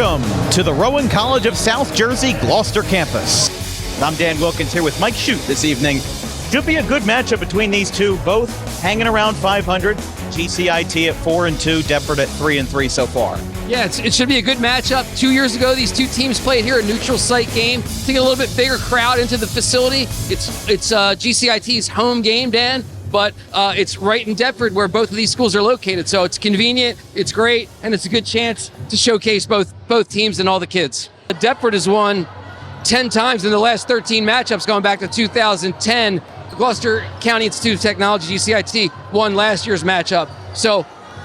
Welcome to the Rowan College of South Jersey Gloucester campus. I'm Dan Wilkins here with Mike Shute this evening. Should be a good matchup between these two, both hanging around 500. GCIT at 4-2, Deptford at 3-3 so far. Yeah, it should be a good matchup. 2 years ago, these two teams played here, a neutral site game to get a little bit bigger crowd into the facility. It's GCIT's home game, Dan, but it's right in Deptford where both of these schools are located. So it's convenient, it's great, and it's a good chance to showcase both teams and all the kids. Deptford has won 10 times in the last 13 matchups going back to 2010. Gloucester County Institute of Technology, GCIT, won last year's matchup. So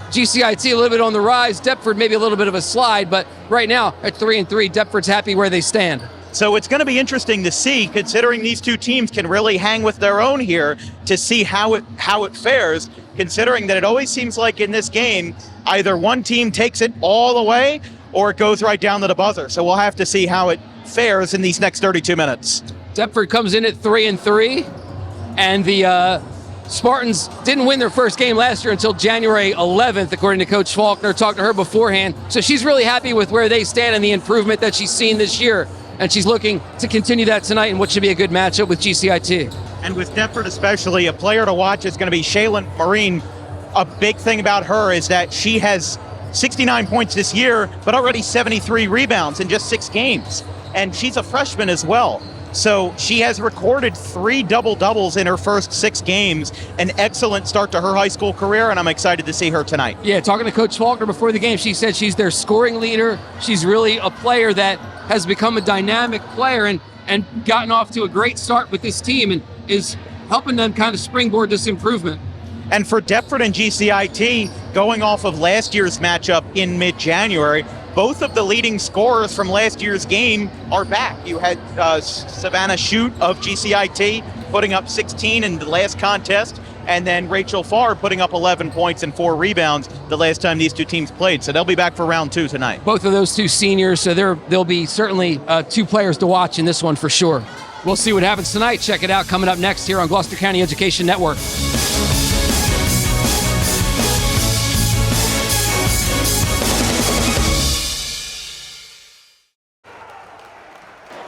GCIT a little bit on the rise, Deptford maybe a little bit of a slide, but right now at 3-3, Deptford's happy where they stand. So it's going to be interesting to see, considering these two teams can really hang with their own here, to see how it fares, considering that it always seems like in this game, either one team takes it all the way or it goes right down to the buzzer. So we'll have to see how it fares in these next 32 minutes. Deptford comes in at 3-3, and the Spartans didn't win their first game last year until January 11th, according to Coach Faulkner. Talked to her beforehand. So she's really happy with where they stand and the improvement that she's seen this year. And she's looking to continue that tonight in what should be a good matchup with GCIT. And with Deptford especially, a player to watch is going to be Shaylin Marine. A big thing about her is that she has 69 points this year, but already 73 rebounds in just 6 games. And she's a freshman as well. So she has recorded 3 double-doubles in her first 6 games, an excellent start to her high school career, and I'm excited to see her tonight. Yeah, talking to Coach Faulkner before the game, she said she's their scoring leader. She's really a player that has become a dynamic player and gotten off to a great start with this team and is helping them kind of springboard this improvement. And for Deptford and GCIT, going off of last year's matchup in mid-January, both of the leading scorers from last year's game are back. You had Savannah Shute of GCIT putting up 16 in the last contest, and then Rachel Farr putting up 11 points and 4 rebounds the last time these two teams played. So they'll be back for round 2 tonight. Both of those two seniors, so there'll be certainly 2 players to watch in this one for sure. We'll see what happens tonight. Check it out coming up next here on Gloucester County Education Network.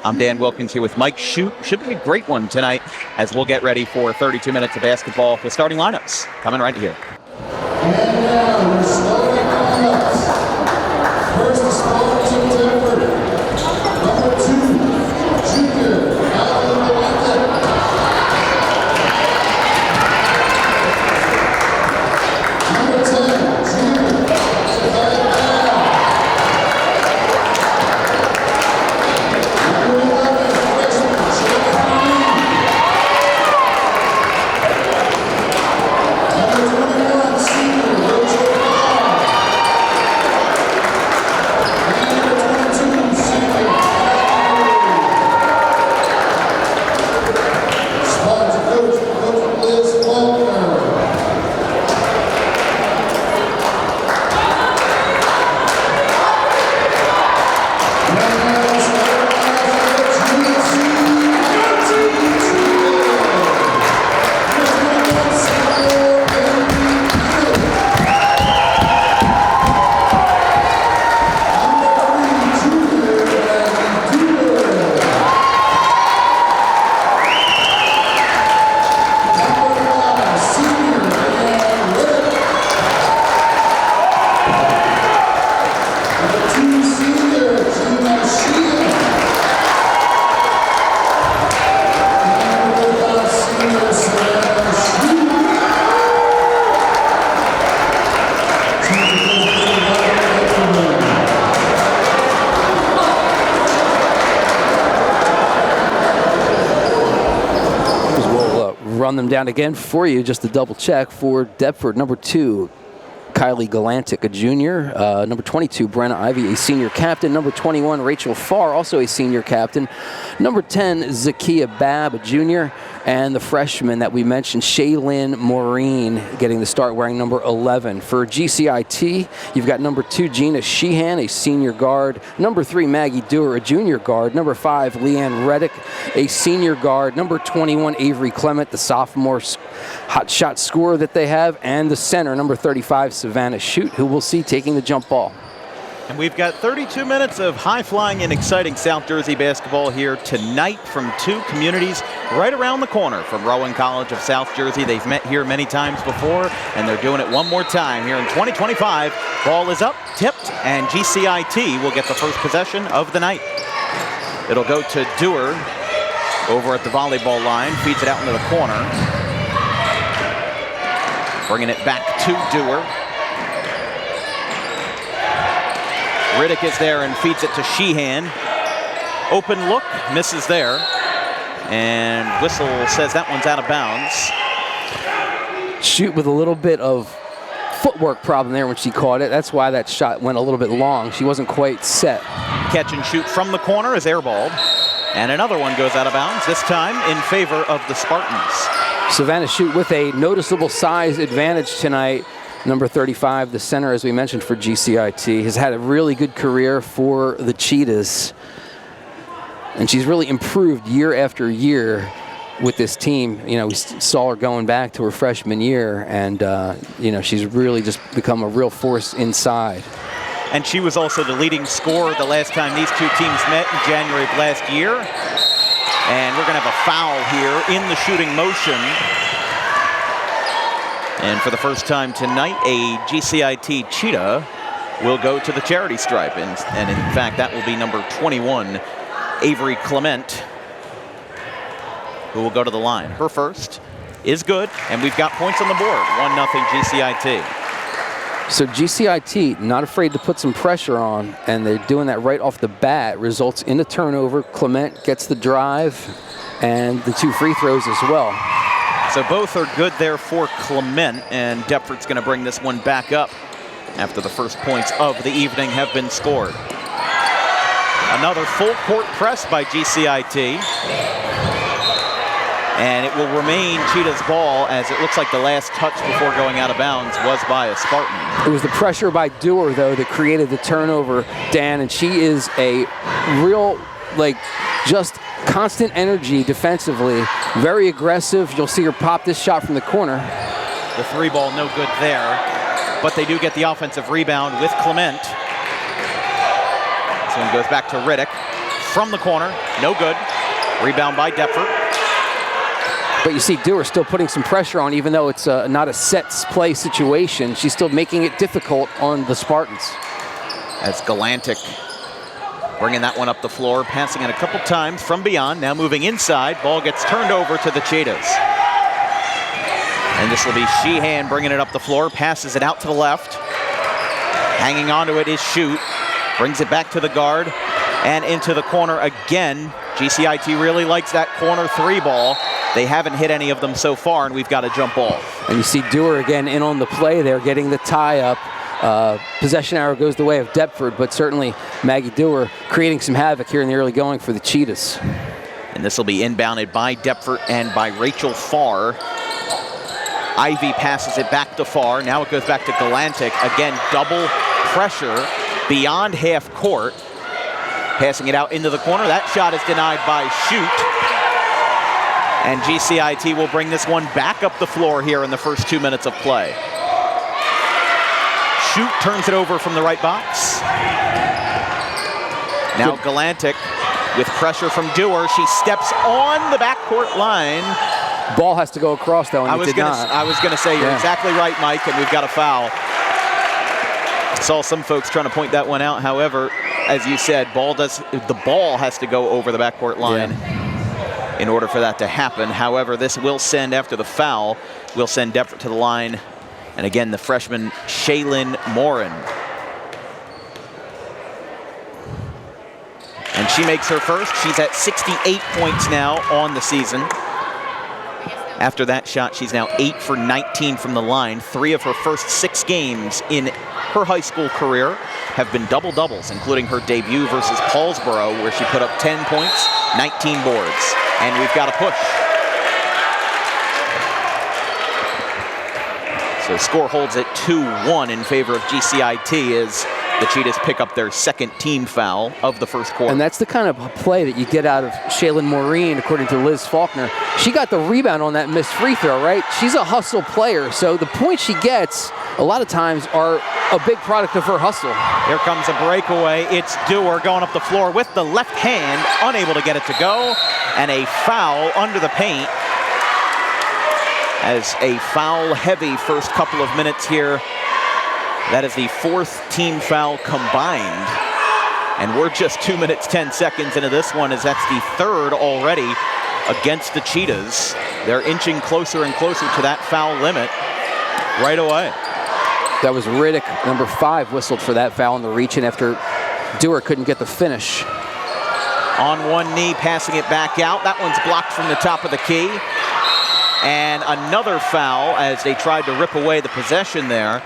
I'm Dan Wilkins here with Mike Shute. Should be a great one tonight as we'll get ready for 32 minutes of basketball with starting lineups coming right here. And now we're starting lineups. First is Spartan Deptford. Number 2, junior, Alan Rowan. Number 10, junior, Savannah. Run them down again for you just to double check. For Deptford, number 2, Kylie Galantic, a junior. Number 22, Brenna Ivy, a senior captain. Number 21, Rachel Farr, also a senior captain. Number 10, Zakia Babb, a junior. And the freshman that we mentioned, Shaylin Maureen, getting the start wearing number 11. For GCIT, you've got number 2, Gina Sheehan, a senior guard. Number 3, Maggie Dewar, a junior guard. Number 5, Leanne Reddick, a senior guard. Number 21, Avery Clement, the sophomore hot shot scorer that they have. And the center, number 35, Savannah Shute, who we'll see taking the jump ball. And we've got 32 minutes of high-flying and exciting South Jersey basketball here tonight from two communities right around the corner from Rowan College of South Jersey. They've met here many times before, and they're doing it one more time here in 2025. Ball is up, tipped, and GCIT will get the first possession of the night. It'll go to Dewar over at the volleyball line, feeds it out into the corner. Bringing it back to Dewar. Riddick is there and feeds it to Sheehan. Open look, misses there. And whistle says that one's out of bounds. Shoot with a little bit of footwork problem there when she caught it. That's why that shot went a little bit long. She wasn't quite set. Catch and shoot from the corner is airballed. And another one goes out of bounds, this time in favor of the Spartans. Savannah Shoot with a noticeable size advantage tonight. Number 35, the center, as we mentioned, for GCIT, has had a really good career for the Cheetahs. And she's really improved year after year with this team. You know, we saw her going back to her freshman year, and, you know, she's really just become a real force inside. And she was also the leading scorer the last time these two teams met in January of last year. And we're going to have a foul here in the shooting motion. And for the first time tonight, a GCIT Cheetah will go to the charity stripe. And in fact, that will be number 21, Avery Clement, who will go to the line. Her first is good, and we've got points on the board, 1-0 GCIT. So GCIT not afraid to put some pressure on, and they're doing that right off the bat. Results in a turnover. Clement gets the drive and the 2 free throws as well. So both are good there for Clement, and Deptford's going to bring this one back up after the first points of the evening have been scored. Another full court press by GCIT. And it will remain Cheetah's ball, as it looks like the last touch before going out of bounds was by a Spartan. It was the pressure by Dewar, though, that created the turnover, Dan, and she is a real, like, just constant energy defensively, very aggressive. You'll see her pop this shot from the corner. The 3 ball no good there, but they do get the offensive rebound with Clement. This one goes back to Riddick from the corner, no good. Rebound by Deptford. But you see Dewar still putting some pressure on, even though it's not a set play situation. She's still making it difficult on the Spartans. As Galantic bringing that one up the floor, passing it a couple times from beyond, now moving inside. Ball gets turned over to the Cheetahs. And this will be Sheehan bringing it up the floor, passes it out to the left. Hanging onto it is Shoot, brings it back to the guard and into the corner again. GCIT really likes that corner 3 ball. They haven't hit any of them so far, and we've got a jump ball. And you see Dewar again in on the play there, getting the tie up. Possession arrow goes the way of Deptford, but certainly Maggie Dewar creating some havoc here in the early going for the Cheetahs. And this will be inbounded by Deptford and by Rachel Farr. Ivy passes it back to Farr. Now it goes back to Galantic. Again, double pressure beyond half court. Passing it out into the corner. That shot is denied by Shoot. And GCIT will bring this one back up the floor here in the first 2 minutes of play. Shoot turns it over from the right box. Now Galantic with pressure from Dewar. She steps on the backcourt line. Ball has to go across, though, and I was going to say, you're exactly right, Mike, and we've got a foul. Saw some folks trying to point that one out. However, as you said, the ball has to go over the backcourt line. Yeah. In order for that to happen. However, this will send, after the foul, will send Deptford to the line. And again, the freshman, Shaylin Morin. And she makes her first. She's at 68 points now on the season. After that shot, she's now 8 for 19 from the line. 3 of her first 6 games in her high school career have been double-doubles, including her debut versus Paulsboro, where she put up 10 points, 19 boards. And we've got a push. So score holds at 2-1 in favor of GCIT as the Cheetahs pick up their second team foul of the first quarter. And that's the kind of play that you get out of Shaylin Maureen, according to Liz Faulkner. She got the rebound on that missed free throw, right? She's a hustle player, so the point she gets a lot of times are a big product of her hustle. Here comes a breakaway. It's Dewar going up the floor with the left hand, unable to get it to go, and a foul under the paint. As a foul-heavy first couple of minutes here. That is the 4th team foul combined. And we're just 2 minutes, 10 seconds into this one, as that's the 3rd already against the Cheetahs. They're inching closer and closer to that foul limit right away. That was Riddick, number 5, whistled for that foul in the reach-in after Dewar couldn't get the finish. On one knee, passing it back out. That one's blocked from the top of the key. And another foul as they tried to rip away the possession there.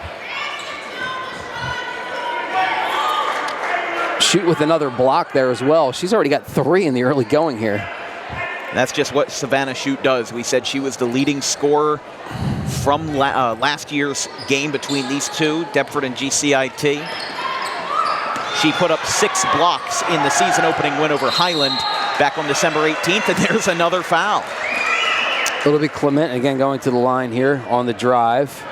Shoot with another block there as well. She's already got 3 in the early going here. That's just what Savannah Shute does. We said she was the leading scorer from last year's game between these two, Deptford and GCIT. She put up 6 blocks in the season opening win over Highland back on December 18th, and there's another foul. It'll be Clement again going to the line here on the drive.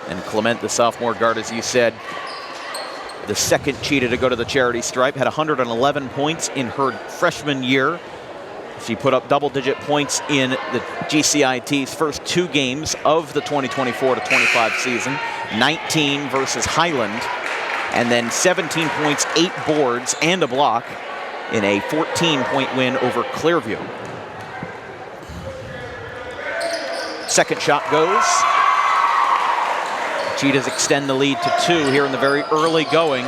And Clement, the sophomore guard, as you said, the second Cheetah to go to the charity stripe, had 111 points in her freshman year. She put up double-digit points in the GCIT's first 2 games of the 2024-25 season, 19 versus Highland, and then 17 points, 8 boards, and a block in a 14-point win over Clearview. Second shot goes. Cheetahs extend the lead to 2 here in the very early going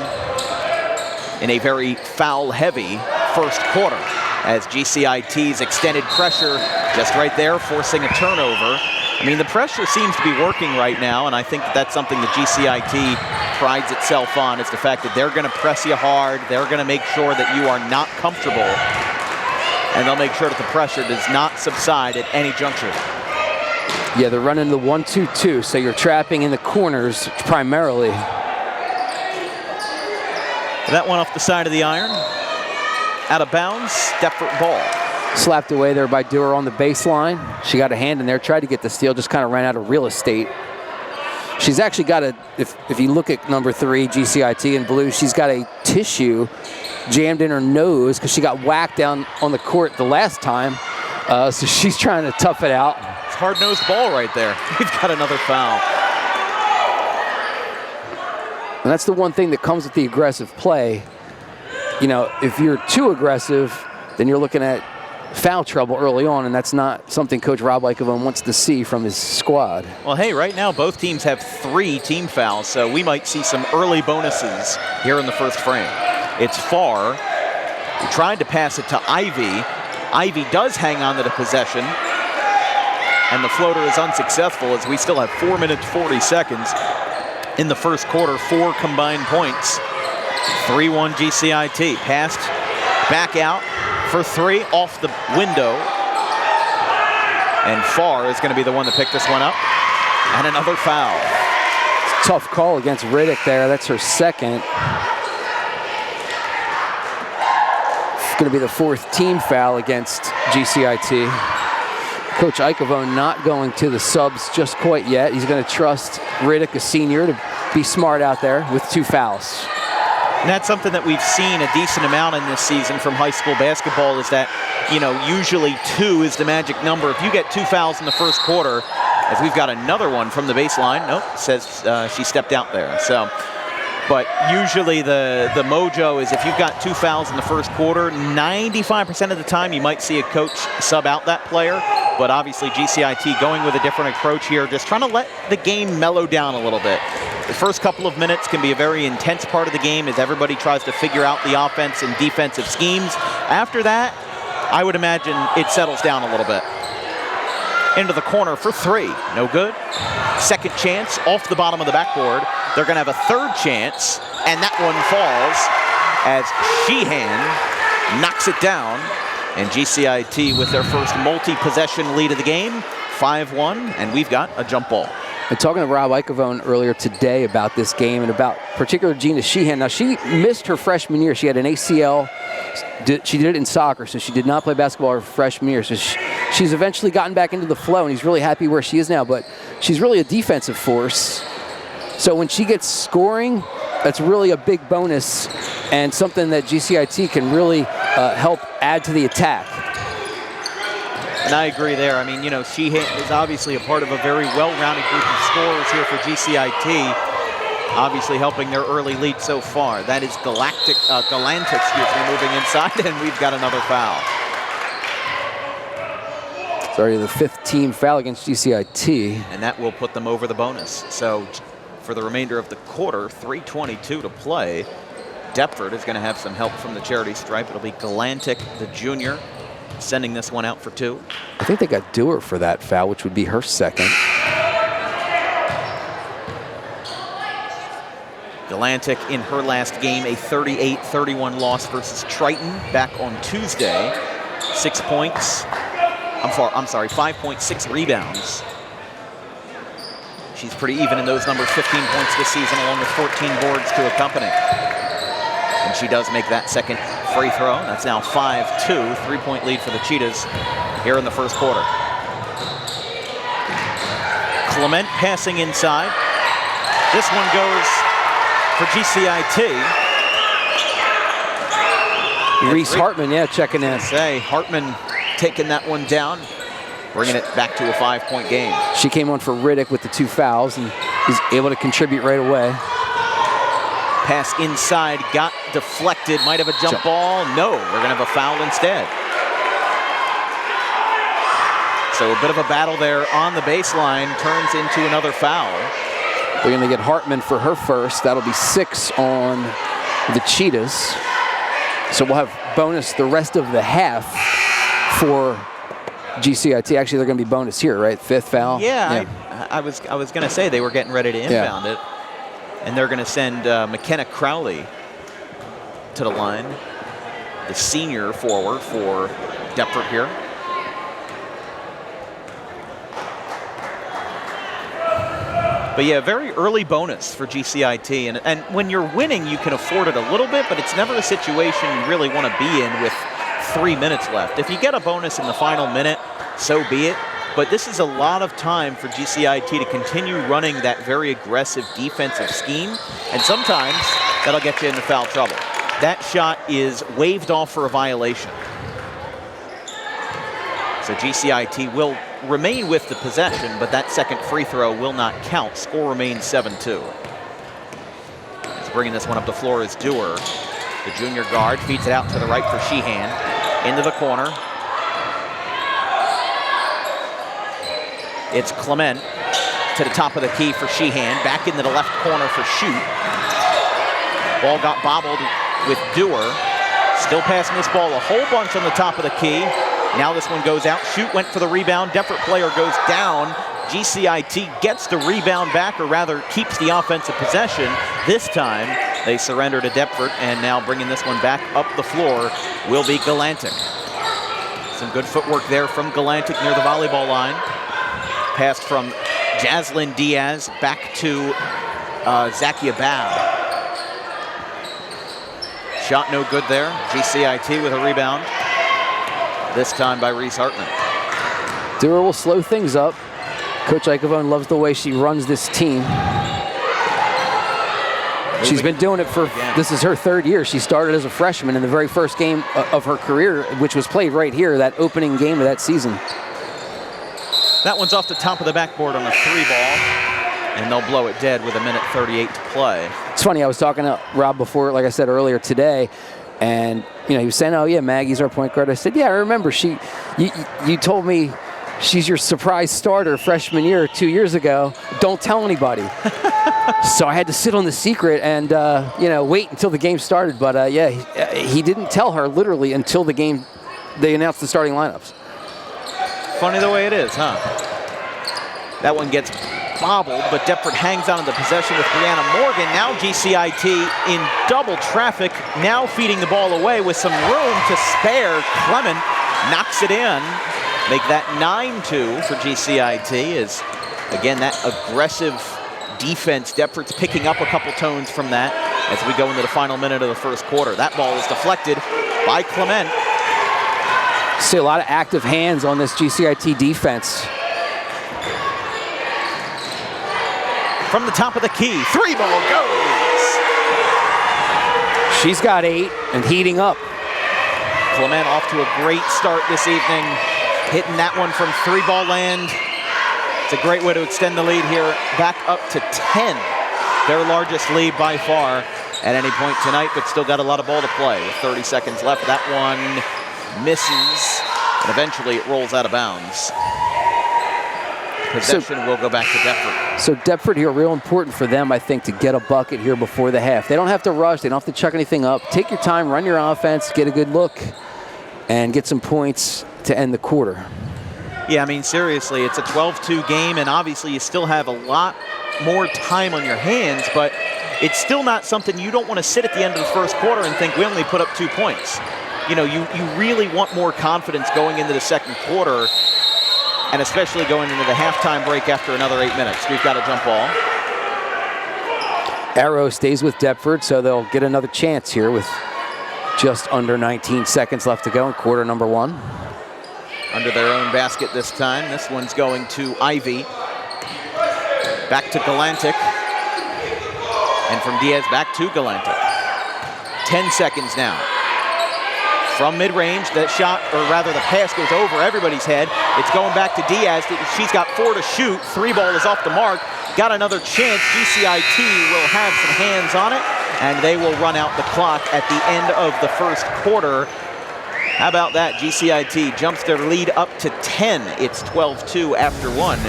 in a very foul-heavy first quarter as GCIT's extended pressure just right there, forcing a turnover. I mean, the pressure seems to be working right now, and I think that's something that GCIT prides itself on, is the fact that they're going to press you hard. They're going to make sure that you are not comfortable, and they'll make sure that the pressure does not subside at any juncture. Yeah, they're running the 1-2-2, so you're trapping in the corners primarily. That one off the side of the iron. Out of bounds, Deptford ball. Slapped away there by Dewar on the baseline. She got a hand in there, tried to get the steal, just kind of ran out of real estate. She's actually got a, if you look at number 3, GCIT in blue, she's got a tissue jammed in her nose because she got whacked down on the court the last time. So she's trying to tough it out. It's hard-nosed ball right there. We've got another foul. And that's the one thing that comes with the aggressive play. You know, if you're too aggressive, then you're looking at foul trouble early on, and that's not something Coach Rob Ikevan wants to see from his squad. Well, hey, right now both teams have 3 team fouls, so we might see some early bonuses here in the first frame. It's Farr. He tried to pass it to Ivy. Ivy does hang on to the possession, and the floater is unsuccessful as we still have 4 minutes, 40 seconds in the first quarter, 4 combined points. 3-1 GCIT. Passed back out for 3 off the window. And Farr is going to be the one to pick this one up. And another foul. Tough call against Riddick there. That's her second. It's going to be the 4th team foul against GCIT. Coach Ikevan not going to the subs just quite yet. He's going to trust Riddick, a senior, to be smart out there with 2 fouls. And that's something that we've seen a decent amount in this season from high school basketball, is that, you know, usually 2 is the magic number. If you get 2 fouls in the first quarter, as we've got another one from the baseline. Nope, says she stepped out there. So, but usually the mojo is if you've got 2 fouls in the first quarter, 95% of the time you might see a coach sub out that player. But obviously GCIT going with a different approach here, just trying to let the game mellow down a little bit. The first couple of minutes can be a very intense part of the game as everybody tries to figure out the offense and defensive schemes. After that, I would imagine it settles down a little bit. Into the corner for 3, no good. Second chance off the bottom of the backboard. They're gonna have a 3rd chance, and that one falls as Sheehan knocks it down. And GCIT with their first multi-possession lead of the game, 5-1, and we've got a jump ball. And talking to Rob Ikevan earlier today about this game and about particularly Gina Sheehan. Now, she missed her freshman year. She had an ACL. She did it in soccer, so she did not play basketball her freshman year. So she's eventually gotten back into the flow, and he's really happy where she is now. But she's really a defensive force. So when she gets scoring, that's really a big bonus and something that GCIT can really help add to the attack. And I agree there. I mean, you know, she is obviously a part of a very well-rounded group of scorers here for GCIT, obviously helping their early lead so far. That is Galantic, moving inside, and we've got another foul. It's already the 5th team foul against GCIT. And that will put them over the bonus. So for the remainder of the quarter, 3:22 to play. Deptford is going to have some help from the charity stripe. It'll be Galantic, the junior, sending this one out for 2. I think they got Dewar for that foul, which would be her 2nd. Galantic in her last game, a 38-31 loss versus Triton back on Tuesday. 6 points. I'm sorry, 5.6 rebounds. She's pretty even in those numbers, 15 points this season, along with 14 boards to accompany. And she does make that second free throw. That's now 5-2, 3-point lead for the Cheetahs here in the first quarter. Clement passing inside. This one goes for GCIT. Reese Hartman, yeah, checking in. Hartman taking that one down, bringing it back to a 5-point game. She came on for Riddick with the 2 fouls and is able to contribute right away. Pass inside, got deflected, might have a jump ball. No, we're gonna have a foul instead. So a bit of a battle there on the baseline, turns into another foul. They're gonna get Hartman for her first. That'll be 6 on the Cheetahs. So we'll have bonus the rest of the half for GCIT. Actually, they're gonna be bonus here, right? 5th foul. Yeah. I was gonna say they were getting ready to inbound it. And they're going to send McKenna Crowley to the line, the senior forward for Deptford here. But yeah, very early bonus for GCIT. And when you're winning, you can afford it a little bit, but it's never a situation you really want to be in with 3 minutes left. If you get a bonus in the final minute, so be it. But this is a lot of time for GCIT to continue running that very aggressive defensive scheme. And sometimes that'll get you into foul trouble. That shot is waved off for a violation. So GCIT will remain with the possession, but that second free throw will not count. Score remains 7-2. He's bringing this one up the floor is Dewar. The junior guard feeds it out to the right for Sheehan. Into the corner. It's Clement to the top of the key for Sheehan. Back into the left corner for Shoot. Ball got bobbled with Dewar. Still passing this ball a whole bunch on the top of the key. Now this one goes out. Shoot went for the rebound. Deptford player goes down. GCIT gets the rebound back, or rather keeps the offensive possession. This time they surrender to Deptford, and now bringing this one back up the floor will be Galantic. Some good footwork there from Galantic near the volleyball line. Passed from Jaslyn Diaz back to Zakia Bab. Shot no good there. GCIT with a rebound. This time by Reese Hartman. Dewar will slow things up. Coach Icavone loves the way she runs this team. She's been doing it for, this is her 3rd year. She started as a freshman in the very first game of her career, which was played right here, that opening game of that season. That one's off the top of the backboard on a 3 ball, and they'll blow it dead with 1:38 to play. It's funny, I was talking to Rob before, like I said earlier today, and he was saying, oh yeah, Maggie's our point guard. I said, yeah, I remember. You told me she's your surprise starter freshman year 2 years ago. Don't tell anybody. So I had to sit on the secret and wait until the game started. But yeah, he didn't tell her literally until the game. They announced the starting lineups. Funny the way it is, huh? That one gets bobbled, but Deptford hangs on to the possession with Brianna Morgan. Now GCIT in double traffic, now feeding the ball away with some room to spare. Clement knocks it in. Make that 9-2 for GCIT. Is again that aggressive defense. Deptford's picking up a couple tones from that as we go into the final minute of the first quarter. That ball is deflected by Clement. See a lot of active hands on this GCIT defense. From the top of the key, 3 ball goes. She's got 8 and heating up. Clement off to a great start this evening, hitting that one from 3 ball land. It's a great way to extend the lead here, back up to 10. Their largest lead by far at any point tonight, but still got a lot of ball to play with 30 seconds left. That one misses, and eventually it rolls out of bounds. Possession will go back to Deptford. So Deptford here, real important for them, I think, to get a bucket here before the half. They don't have to rush. They don't have to chuck anything up. Take your time, run your offense, get a good look, and get some points to end the quarter. Yeah, I mean, seriously, it's a 12-2 game, and obviously you still have a lot more time on your hands, but it's still not something you don't want to sit at the end of the first quarter and think we only put up 2 points. You know, you really want more confidence going into the second quarter, and especially going into the halftime break after another 8 minutes. We've got a jump ball. Arrow stays with Deptford, so they'll get another chance here with just under 19 seconds left to go in quarter number 1. Under their own basket this time. This one's going to Ivy. Back to Galantic. And from Diaz back to Galantic. 10 seconds now. From mid-range, that shot, or rather the pass goes over everybody's head. It's going back to Diaz. She's got 4 to shoot. 3 ball is off the mark. Got another chance. GCIT will have some hands on it, and they will run out the clock at the end of the first quarter. How about that? GCIT jumps their lead up to 10. It's 12-2 after 1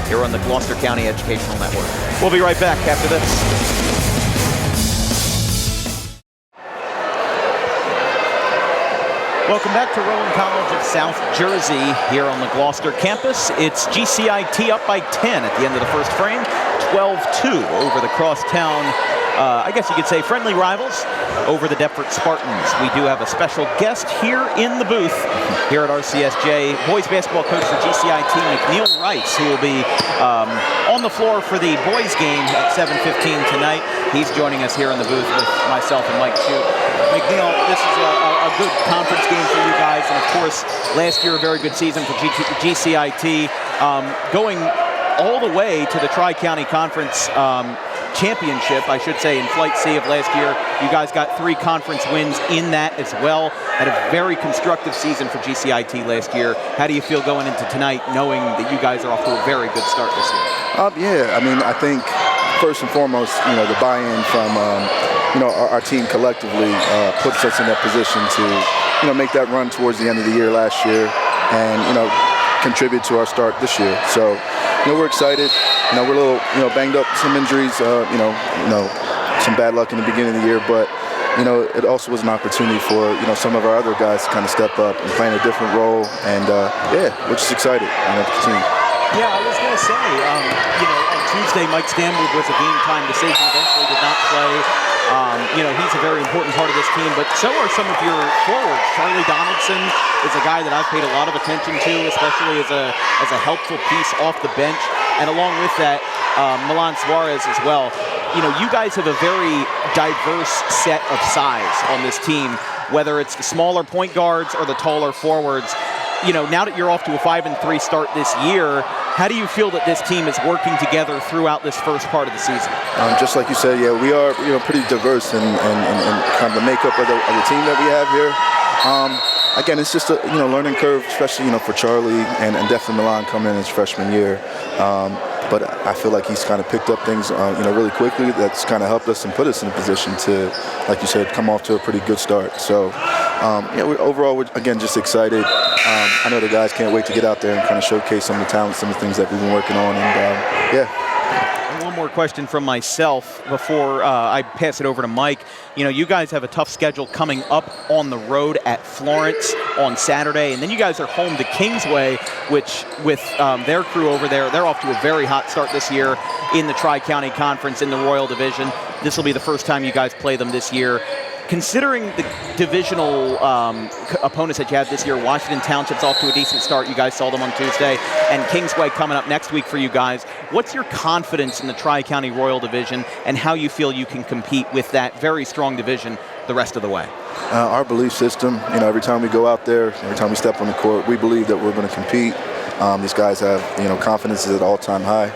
here on the Gloucester County Educational Network. We'll be right back after this. Welcome back to Rowan College of South Jersey here on the Gloucester campus. It's GCIT up by 10 at the end of the first frame, 12-2 over the crosstown, I guess you could say friendly rivals over the Deptford Spartans. We do have a special guest here in the booth here at RCSJ, boys basketball coach for GCIT, McNeil Rice, who will be on the floor for the boys game at 7:15 tonight. He's joining us here in the booth with myself and Mike Shute. McNeil, this is a good conference game for you guys, and of course, last year a very good season for GCIT, going all the way to the Tri-County Conference championship, I should say, in Flight C of last year. You guys got 3 conference wins in that as well. Had a very constructive season for GCIT last year. How do you feel going into tonight, knowing that you guys are off to a very good start this year? Yeah, I mean, I think first and foremost, you know, the buy-in from our team collectively puts us in that position to, you know, make that run towards the end of the year last year, and, you know, contribute to our start this year. So, you know, we're excited. You know, we're a little, you know, banged up, some injuries, some bad luck in the beginning of the year, but, you know, it also was an opportunity for, you know, some of our other guys to kind of step up and play in a different role, and yeah, we're just excited, you know, to continue. Yeah, I was going to say, you know, on Tuesday, Mike Stanwood was a game-time decision, eventually did not play. You know, he's a very important part of this team, but so are some of your forwards. Charlie Donaldson is a guy that I've paid a lot of attention to, especially as a helpful piece off the bench. And along with that, Milan Suarez as well. You know, you guys have a very diverse set of size on this team, whether it's the smaller point guards or the taller forwards. You know, now that you're off to a 5-3 start this year, how do you feel that this team is working together throughout this first part of the season? Just like you said, yeah, we are, you know, pretty diverse in kind of the makeup of the team that we have here. Again, it's just a, you know, learning curve, especially, you know, for Charlie and definitely Milan coming in his freshman year. But I feel like he's kind of picked up things, you know, really quickly. That's kind of helped us and put us in a position to, like you said, come off to a pretty good start. So, yeah, overall, we're, again, just excited. I know the guys can't wait to get out there and kind of showcase some of the talent, some of the things that we've been working on, and yeah. One more question from myself before I pass it over to Mike. You know, you guys have a tough schedule coming up on the road at Florence on Saturday, and then you guys are home to Kingsway, which with their crew over there, they're off to a very hot start this year in the Tri-County Conference in the Royal Division. This will be the first time you guys play them this year. Considering the divisional opponents that you have this year, Washington Township's off to a decent start. You guys saw them on Tuesday. And Kingsway coming up next week for you guys. What's your confidence in the Tri-County Royal Division and how you feel you can compete with that very strong division the rest of the way? Our belief system, every time we go out there, every time we step on the court, we believe that we're going to compete. These guys have, confidence is at all-time high.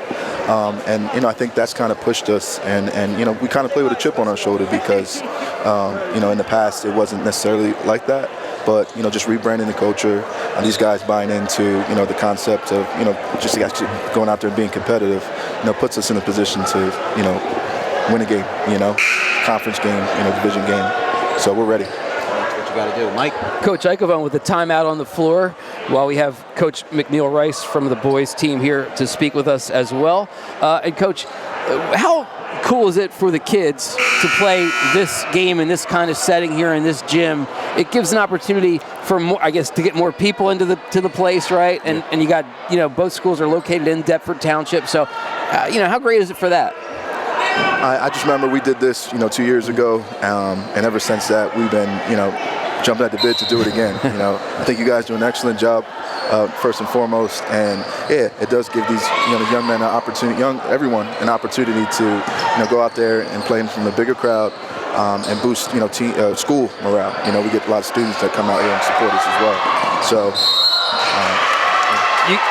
And I think that's kind of pushed us. And we kind of play with a chip on our shoulder because, in the past, it wasn't necessarily like that. But, just rebranding the culture, these guys buying into, the concept of, just actually going out there and being competitive, puts us in a position to, win a game, conference game, division game. So we're ready. That's what you got to do. Mike? Coach Eichelbaum with the timeout on the floor while we have Coach McNeil Rice from the boys team here to speak with us as well. And Coach, how cool is it for the kids to play this game in this kind of setting here in this gym? It gives an opportunity for more, I guess, to get more people into the place, right? And you got, both schools are located in Deptford Township. So, how great is it for that? I just remember we did this, 2 years ago, and ever since that, we've been, jumping at the bit to do it again. I think you guys do an excellent job, first and foremost, and it does give these, young men an opportunity, everyone an opportunity to, go out there and play from the bigger crowd, and boost, school morale. We get a lot of students that come out here and support us as well. So.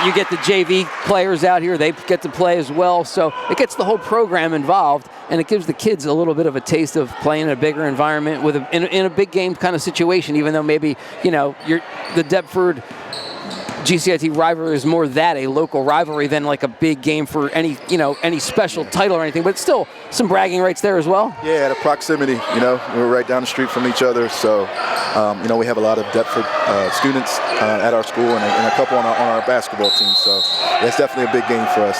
You get the JV players out here, they get to play as well, so it gets the whole program involved, and it gives the kids a little bit of a taste of playing in a bigger environment with in a big game kind of situation, even though maybe, the Deptford GCIT rivalry is more a local rivalry than like a big game for any special title or anything, but it's still some bragging rights there as well. Yeah, the proximity, we're right down the street from each other, so, we have a lot of Deptford students at our school and a couple on our basketball team, so it's definitely a big game for us,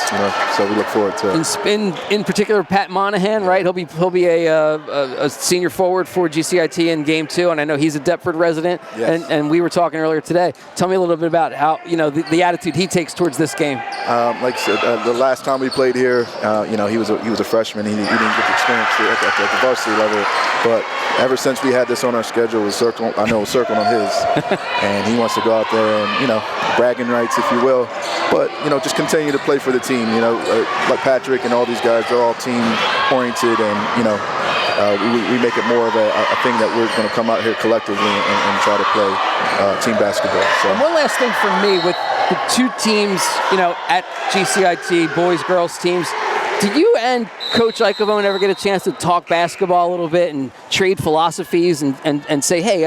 so we look forward to it. In particular, Pat Monahan, right? He'll be a senior forward for GCIT in Game 2, and I know he's a Deptford resident, yes. and we were talking earlier today. Tell me a little bit about how, the attitude he takes towards this game. Like I said, the last time we played here, he was a freshman. He didn't get the experience at the varsity level, but ever since we had this on our schedule, it was circled on his, and he wants to go out there and, bragging rights, if you will, but, just continue to play for the team, like Patrick and all these guys, they're all team oriented, and, we make it more of a thing that we're going to come out here collectively and try to play team basketball. So. And one last thing for me with the two teams, at GCIT, boys, girls teams, did you and Coach Eichelbaum ever get a chance to talk basketball a little bit and trade philosophies and say, hey,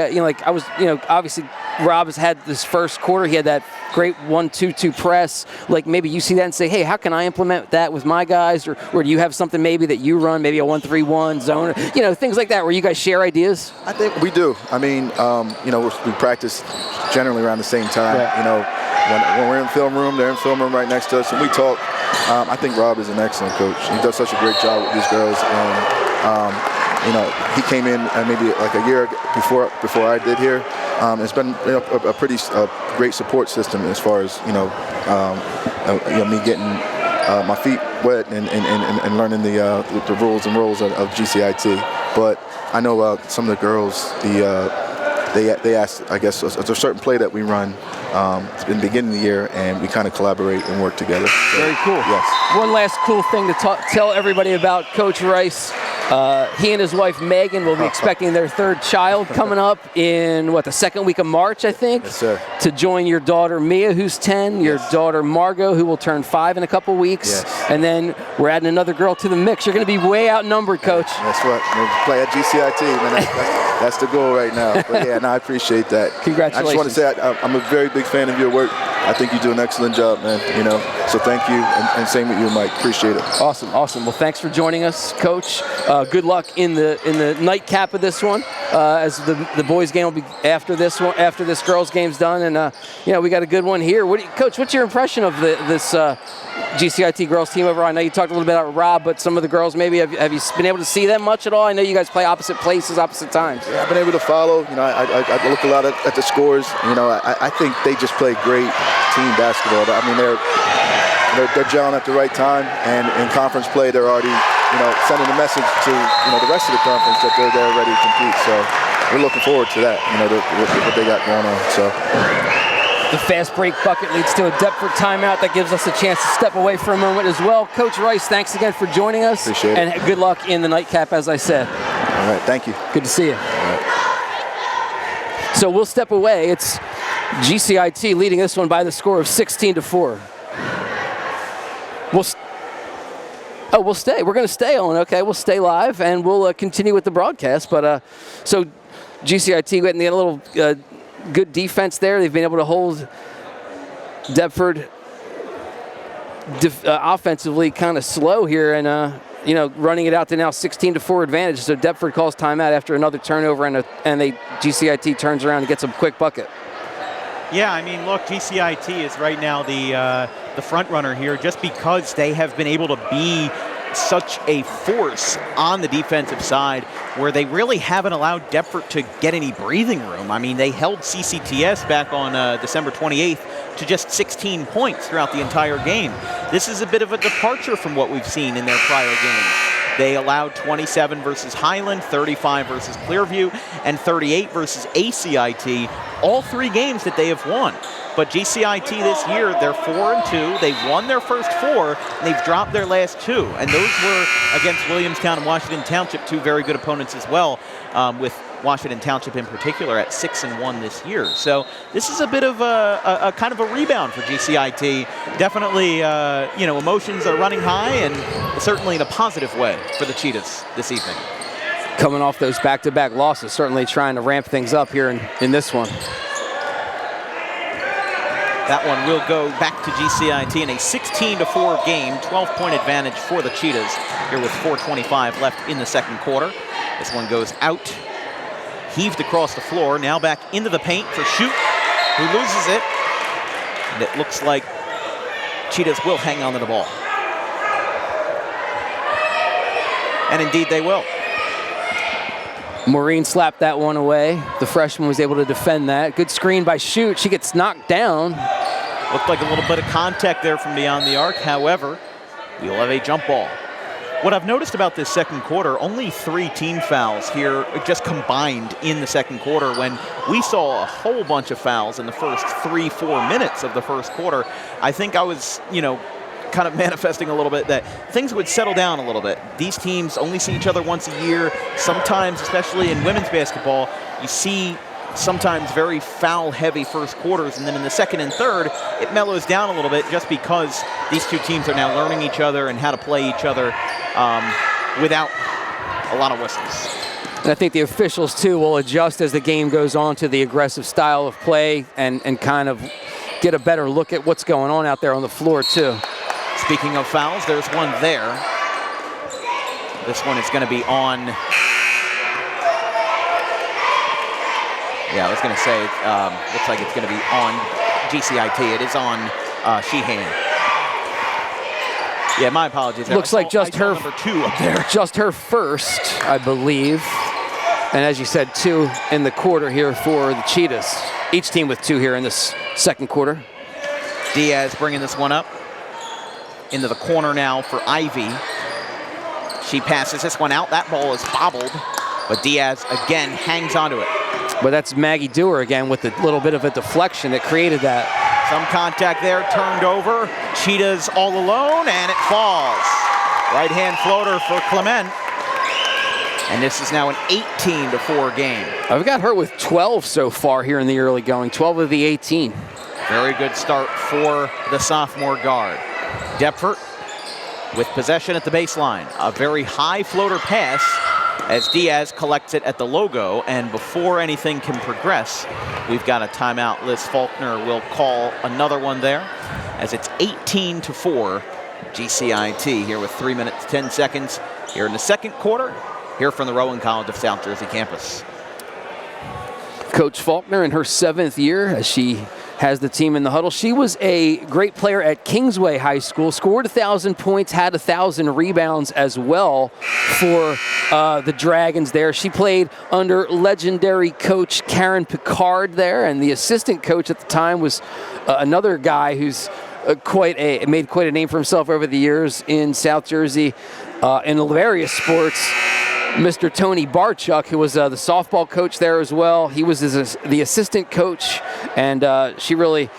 obviously Rob has had this first quarter, he had that great 1-2-2 press, like maybe you see that and say, hey, how can I implement that with my guys, or do you have something maybe that you run, maybe a 1-3-1 zone, things like that where you guys share ideas? I think we do. I mean, we practice generally around the same time. Yeah. When we're in film room, they're in film room right next to us, and we talk. I think Rob is an excellent coach. He does such a great job with these girls, and he came in maybe like a year before I did here. It's been a pretty great support system as far as me getting my feet wet and learning the rules and roles of GCIT. But I know some of the girls, they ask, I guess, there's a certain play that we run in the beginning of the year, and we kind of collaborate and work together. So, very cool. Yes. One last cool thing to tell everybody about Coach Rice. He and his wife Megan will be expecting their third child coming up in the second week of March, I think. Yes, sir. To join your daughter Mia, who's 10, your daughter Margot, who will turn 5 in a couple weeks, yes. And then we're adding another girl to the mix. You're going to be way outnumbered, Coach. That's what we play at GCIT, man. That's the goal right now. But yeah, I appreciate that. Congratulations. I just want to say I'm a very big fan of your work. I think you do an excellent job, man. So thank you, and same with you, Mike. Appreciate it. Awesome. Well, thanks for joining us, Coach. Good luck in the nightcap of this one, as the boys' game will be after this one, after this girls' game's done, and we got a good one here. Coach, what's your impression of this GCIT girls team overall? I know you talked a little bit about Rob, but some of the girls maybe have you been able to see them much at all? I know you guys play opposite places, opposite times. Yeah, I've been able to follow. I look a lot at the scores. I think they just play great team basketball. I mean, they're gelling at the right time, and in conference play, they're already sending a message to the rest of the conference that they're there ready to compete. So we're looking forward to that. What they got going on. So. The fast break bucket leads to a Deptford timeout that gives us a chance to step away for a moment as well. Coach Rice, thanks again for joining us. Appreciate it. And good luck in the nightcap, as I said. All right, thank you. Good to see you. All right. So we'll step away. It's GCIT leading this one by the score of 16-4. We'll stay. We're going to stay on. Okay, we'll stay live and we'll continue with the broadcast. But so GCIT getting a little good defense there. They've been able to hold Deptford offensively kind of slow here, and running it out to now 16-4 advantage. So Deptford calls timeout after another turnover, and GCIT turns around and gets a quick bucket. Yeah, I mean, look, GCIT is right now the front runner here, just because they have been able to be such a force on the defensive side, where they really haven't allowed Deptford to get any breathing room. I mean, they held CCTS back on December 28th to just 16 points throughout the entire game. This is a bit of a departure from what we've seen in their prior games. They allowed 27 versus Highland, 35 versus Clearview, and 38 versus ACIT, all 3 games that they have won. But GCIT this year, they're 4-2. They won their first 4, and they've dropped their last 2. And those were against Williamstown and Washington Township, 2 very good opponents as well, with Washington Township in particular at 6-1 this year. So this is a bit of a kind of a rebound for GCIT. Definitely, emotions are running high, and certainly in a positive way for the Cheetahs this evening. Coming off those back-to-back losses, certainly trying to ramp things up here in this one. That one will go back to GCIT in a 16-4 game, 12-point advantage for the Cheetahs here with 4:25 left in the second quarter. This one goes out, heaved across the floor, now back into the paint for Shoot, who loses it. And it looks like Cheetahs will hang on to the ball. And indeed they will. Maureen slapped that one away. The freshman was able to defend that. Good screen by Shoot. She gets knocked down. Looked like a little bit of contact there from beyond the arc. However, we'll have a jump ball. What I've noticed about this second quarter, only 3 team fouls here just combined in the second quarter, when we saw a whole bunch of fouls in the first 3-4 minutes of the first quarter. I think I was, kind of manifesting a little bit that things would settle down a little bit. These teams only see each other once a year. Sometimes, especially in women's basketball, you see sometimes very foul-heavy first quarters, and then in the second and third, it mellows down a little bit just because these 2 teams are now learning each other and how to play each other without a lot of whistles. And I think the officials, too, will adjust as the game goes on to the aggressive style of play and kind of get a better look at what's going on out there on the floor, too. Speaking of fouls, there's one there. This one is going to be on. Yeah, I was going to say, looks like it's going to be on GCIT. It is on Sheehan. Yeah, my apologies. Looks like just her number 2 up there. Just her first, I believe. And as you said, 2 in the quarter here for the Cheetahs. Each team with 2 here in this second quarter. Diaz bringing this one up into the corner now for Ivy. She passes this one out. That ball is bobbled, but Diaz again hangs onto it. But that's Maggie Dewar again with a little bit of a deflection that created that. Some contact there, turned over. Cheetahs all alone, and it falls. Right-hand floater for Clement. And this is now an 18-4 game. I've got her with 12 so far here in the early going, 12 of the 18. Very good start for the sophomore guard. Deptford with possession at the baseline. A very high floater pass as Diaz collects it at the logo, and before anything can progress, we've got a timeout. Liz Faulkner will call another one there as it's 18-4 GCIT here with 3 minutes, 10 seconds here in the second quarter, here from the Rowan College of South Jersey campus. Coach Faulkner in her 7th year as she has the team in the huddle. She was a great player at Kingsway High School, scored 1,000 points, had 1,000 rebounds as well for the Dragons there. She played under legendary coach Karen Picard there, and the assistant coach at the time was another guy who's made quite a name for himself over the years in South Jersey in various sports. Mr. Tony Barchuk, who was the softball coach there as well. He was the assistant coach, and she really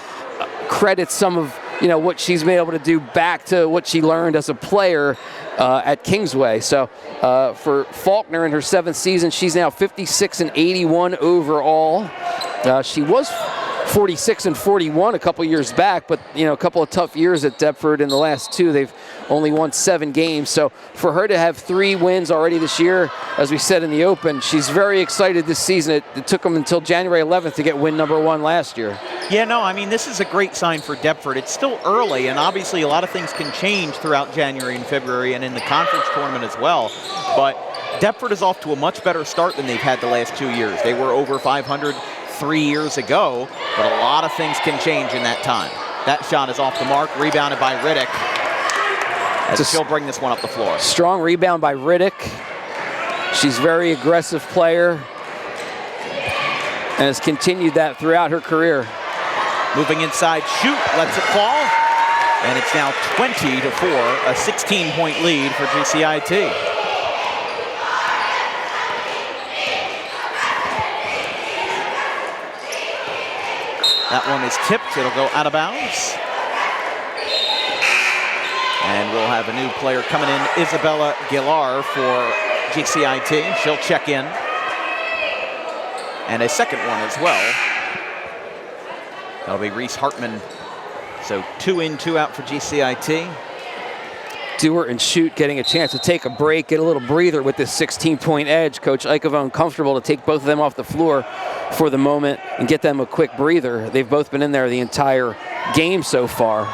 credits some of what she's been able to do back to what she learned as a player at Kingsway. So for Faulkner in her 7th season, she's now 56-81 overall. She was 46 and 41 a couple years back, but a couple of tough years at Deptford. In the last 2, they've only won 7 games. So for her to have 3 wins already this year, as we said in the Open, she's very excited this season. It took them until January 11th to get win number 1 last year. Yeah, no, I mean, this is a great sign for Deptford. It's still early, and obviously a lot of things can change throughout January and February and in the conference tournament as well. But Deptford is off to a much better start than they've had the last 2 years. They were over 500 3 years ago, but a lot of things can change in that time. That shot is off the mark, rebounded by Riddick. As she'll bring this one up the floor. Strong rebound by Riddick. She's a very aggressive player and has continued that throughout her career. Moving inside, shoot, lets it fall. And it's now 20-4, a 16-point lead for GCIT. That one is tipped, it'll go out of bounds. And we'll have a new player coming in, Isabella Gilar for GCIT. She'll check in. And a second one as well. That'll be Reese Hartman. So 2 in, 2 out for GCIT. Dewar and Shoot getting a chance to take a break, get a little breather with this 16-point edge. Coach Eichelon comfortable to take both of them off the floor for the moment and get them a quick breather. They've both been in there the entire game so far.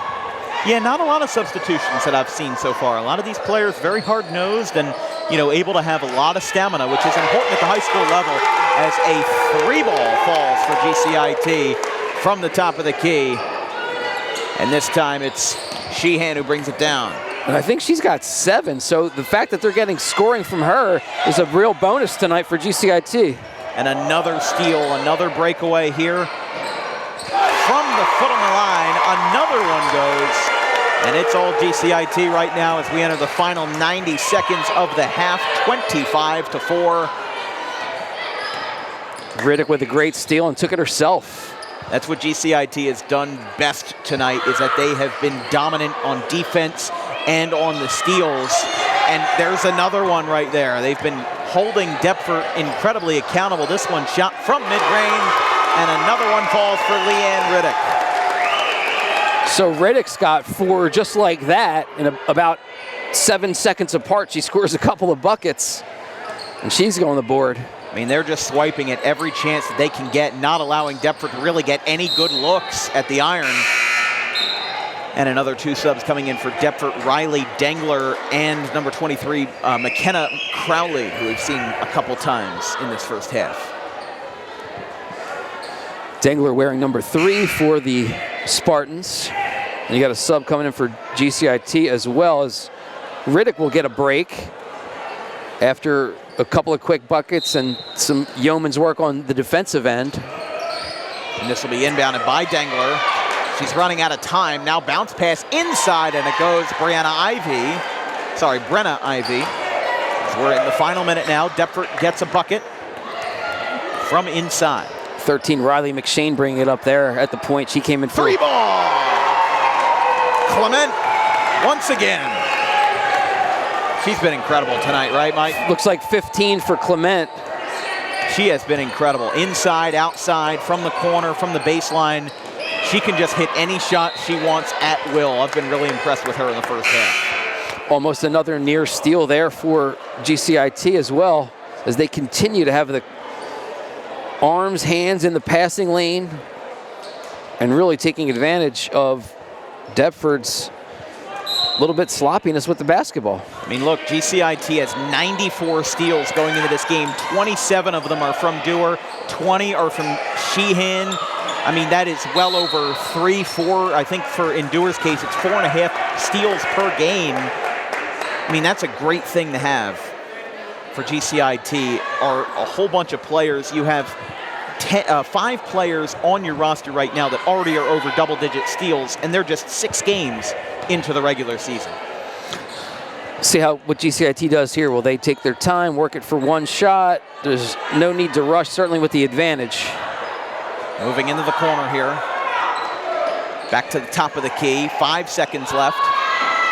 Yeah, not a lot of substitutions that I've seen so far. A lot of these players very hard-nosed and, able to have a lot of stamina, which is important at the high school level, as a 3-ball falls for GCIT from the top of the key. And this time it's Sheehan who brings it down. And I think she's got 7, so the fact that they're getting scoring from her is a real bonus tonight for GCIT. And another steal, another breakaway here. From the foot on the line, another one goes. And it's all GCIT right now as we enter the final 90 seconds of the half, 25-4. Riddick with a great steal and took it herself. That's what GCIT has done best tonight, is that they have been dominant on defense and on the steals. And there's another one right there. They've been holding Deptford incredibly accountable. This one shot from mid-range, and another one falls for Leanne Riddick. So Riddick's got 4 just like that, in about 7 seconds apart. She scores a couple of buckets, and she's going to the board. I mean, they're just swiping at every chance that they can get, not allowing Deptford to really get any good looks at the iron. And another 2 subs coming in for Deptford, Riley Dengler and number 23, McKenna Crowley, who we've seen a couple times in this first half. Dengler wearing number 3 for the Spartans. And you got a sub coming in for GCIT, as well as Riddick will get a break after a couple of quick buckets and some yeoman's work on the defensive end. And this will be inbounded by Dengler. She's running out of time. Now bounce pass inside, and it goes Brenna Ivy. We're in the final minute now. Deptford gets a bucket from inside. 13, Riley McShane bringing it up there at the point. She came in for 3-ball. Clement once again. She's been incredible tonight, right, Mike? Looks like 15 for Clement. She has been incredible. Inside, outside, from the corner, from the baseline. She can just hit any shot she wants at will. I've been really impressed with her in the first half. Almost another near steal there for GCIT as well, as they continue to have the arms, hands in the passing lane and really taking advantage of Deptford's little bit sloppiness with the basketball. I mean, look, GCIT has 94 steals going into this game. 27 of them are from Dewar, 20 are from Sheehan. I mean, that is well over 3, 4. I think in Dewar's case, it's 4.5 steals per game. I mean, that's a great thing to have for GCIT, are a whole bunch of players. You have 5 players on your roster right now that already are over double-digit steals, and they're just 6 games into the regular season. See what GCIT does here. Will they take their time, work it for one shot? There's no need to rush, certainly with the advantage. Moving into the corner here. Back to the top of the key. 5 seconds left.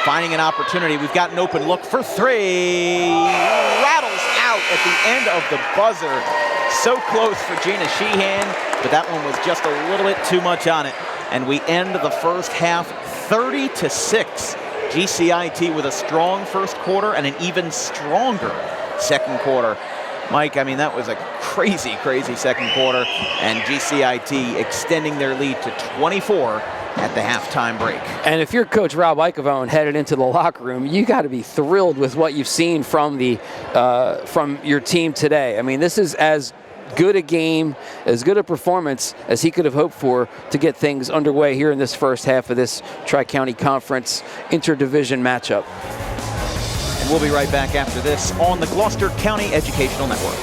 Finding an opportunity. We've got an open look for 3. Rattles out at the end of the buzzer. So close for Gina Sheehan, but that one was just a little bit too much on it. And we end the first half 30-6. GCIT with a strong first quarter and an even stronger second quarter. Mike, I mean, that was a crazy, crazy second quarter, and GCIT extending their lead to 24 at the halftime break. And if you're Coach Rob Icavone headed into the locker room, you got to be thrilled with what you've seen from your team today. I mean, this is as good a game, as good a performance as he could have hoped for to get things underway here in this first half of this Tri-County Conference interdivision matchup. And we'll be right back after this on the Gloucester County Educational Network.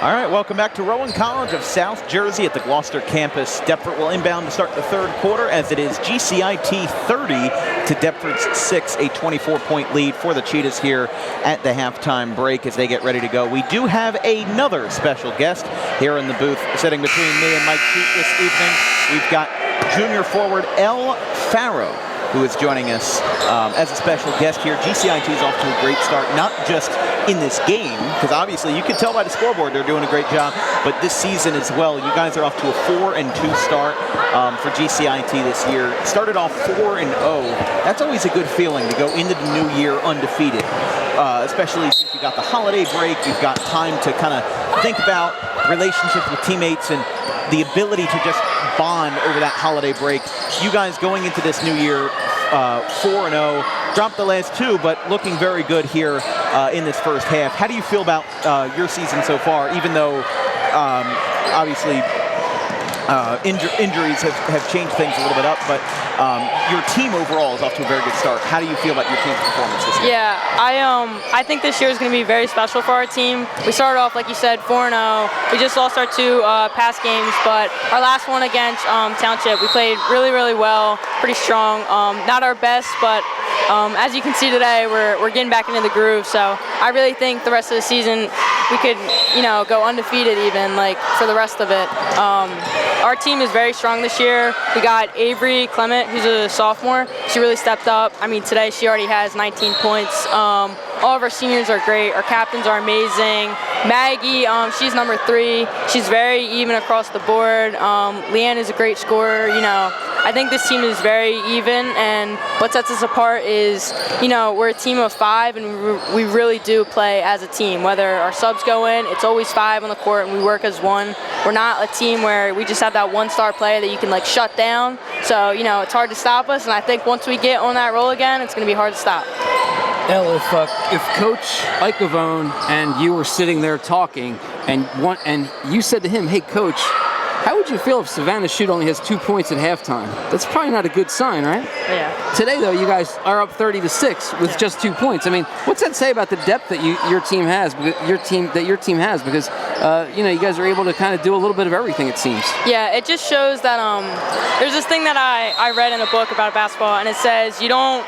All right, welcome back to Rowan College of South Jersey at the Gloucester campus. Deptford will inbound to start the third quarter as it is GCIT 30 to Deptford's 6, a 24-point lead for the Cheetahs here at the halftime break as they get ready to go. We do have another special guest here in the booth sitting between me and Mike Cheat this evening. We've got junior forward Elle Farrow, who is joining us as a special guest here. GCIT is off to a great start, not just in this game, because obviously you can tell by the scoreboard they're doing a great job, but this season as well. You guys are off to a 4-2 start for GCIT this year. Started off 4-0. That's always a good feeling to go into the new year undefeated, especially since you got the holiday break. You've got time to kind of think about relationships with teammates and the ability to just bond over that holiday break. You guys going into this new year 4-0, dropped the last two, but looking very good here in this first half. How do you feel about your season so far, even though obviously injuries have changed things a little bit up, but your team overall is off to a very good start. How do you feel about your team's performance this year? Yeah, I think this year is going to be very special for our team. We started off, like you said, 4-0. We just lost our two past games, but our last one against Township, we played really, really well, pretty strong. Not our best, but as you can see today, we're getting back into the groove. So I really think the rest of the season we could, go undefeated even, like, for the rest of it. Our team is very strong this year. We got Avery Clement, who's a sophomore. She really stepped up. I mean, today she already has 19 points. All of our seniors are great. Our captains are amazing. Maggie, she's number 3. She's very even across the board. Leanne is a great scorer. I think this team is very even, and what sets us apart is, we're a team of 5, and we really do play as a team. Whether our subs go in, it's always 5 on the court, and we work as one. We're not a team where we just have that one-star player that you can, shut down. So, it's hard to stop us, and I think once we get on that roll again, it's going to be hard to stop. Elle, if Coach Icavone and you were sitting there talking, and you said to him, "Hey, Coach, how would you feel if Savannah Shoot only has 2 points at halftime?" That's probably not a good sign, right? Yeah. Today, though, you guys are up 30-6 with just 2 points. I mean, what's that say about the depth that your team has? Because you guys are able to kind of do a little bit of everything, it seems. Yeah, it just shows that there's this thing that I read in a book about basketball, and it says you don't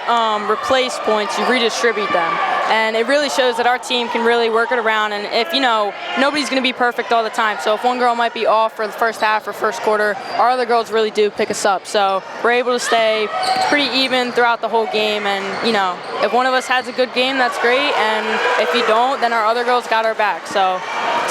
replace points, you redistribute them. And it really shows that our team can really work it around. And if, nobody's going to be perfect all the time. So if one girl might be off for the first half or first quarter, our other girls really do pick us up. So we're able to stay pretty even throughout the whole game. And, if one of us has a good game, that's great. And if you don't, then our other girls got our back. So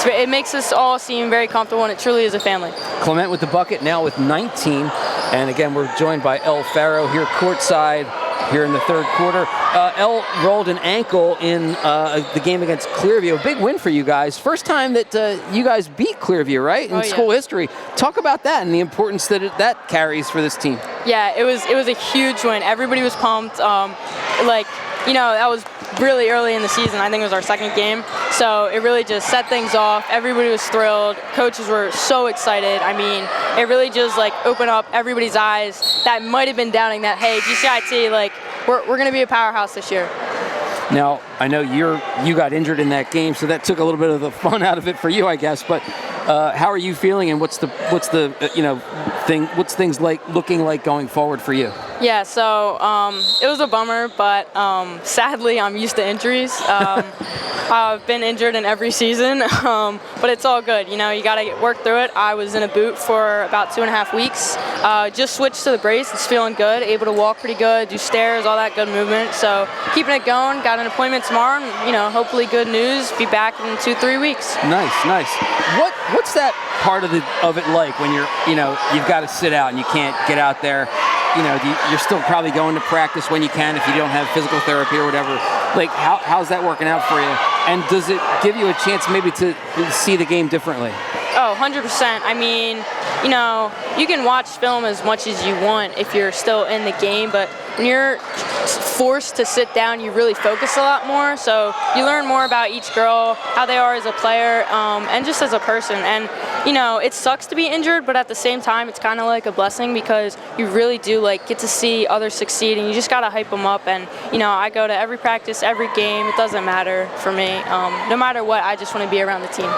it makes us all seem very comfortable, and it truly is a family. Clement with the bucket, now with 19. And again, we're joined by Elle Farrow here courtside here in the third quarter. Elle rolled an ankle in the game against Clearview. A big win for you guys. First time that you guys beat Clearview, right, in school history. Talk about that and the importance that that carries for this team. Yeah, it was a huge win. Everybody was pumped. That was really early in the season. I think it was our second game. So it really just set things off. Everybody was thrilled. Coaches were so excited. I mean, it really just opened up everybody's eyes that might have been doubting that, hey, GCIT, we're going to be a powerhouse this year. Now, I know you got injured in that game, so that took a little bit of the fun out of it for you, I guess. But how are you feeling, and what's things looking like going forward for you? Yeah, so it was a bummer, but sadly I'm used to injuries. I've been injured in every season, but it's all good. You know, you got to work through it. I was in a boot for about 2.5 weeks. Just switched to the brace. It's feeling good. Able to walk pretty good, do stairs, all that good movement. So keeping it going. Got an appointment tomorrow, and, you know, hopefully good news. Be back in 2-3 weeks. Nice. What's that part of it like when you've got to sit out and you can't get out there? You know, you're still probably going to practice when you can if you don't have physical therapy or whatever. Like, how's that working out for you? And does it give you a chance maybe to see the game differently? Oh, 100%. I mean, you know, you can watch film as much as you want if you're still in the game, but when you're forced to sit down, you really focus a lot more. So you learn more about each girl, how they are as a player, and just as a person. And, you know, it sucks to be injured, but at the same time, it's kind of like a blessing because you really do, like, get to see others succeed, and you just got to hype them up. And, you know, I go to every practice, every game. It doesn't matter for me. No matter what, I just want to be around the team.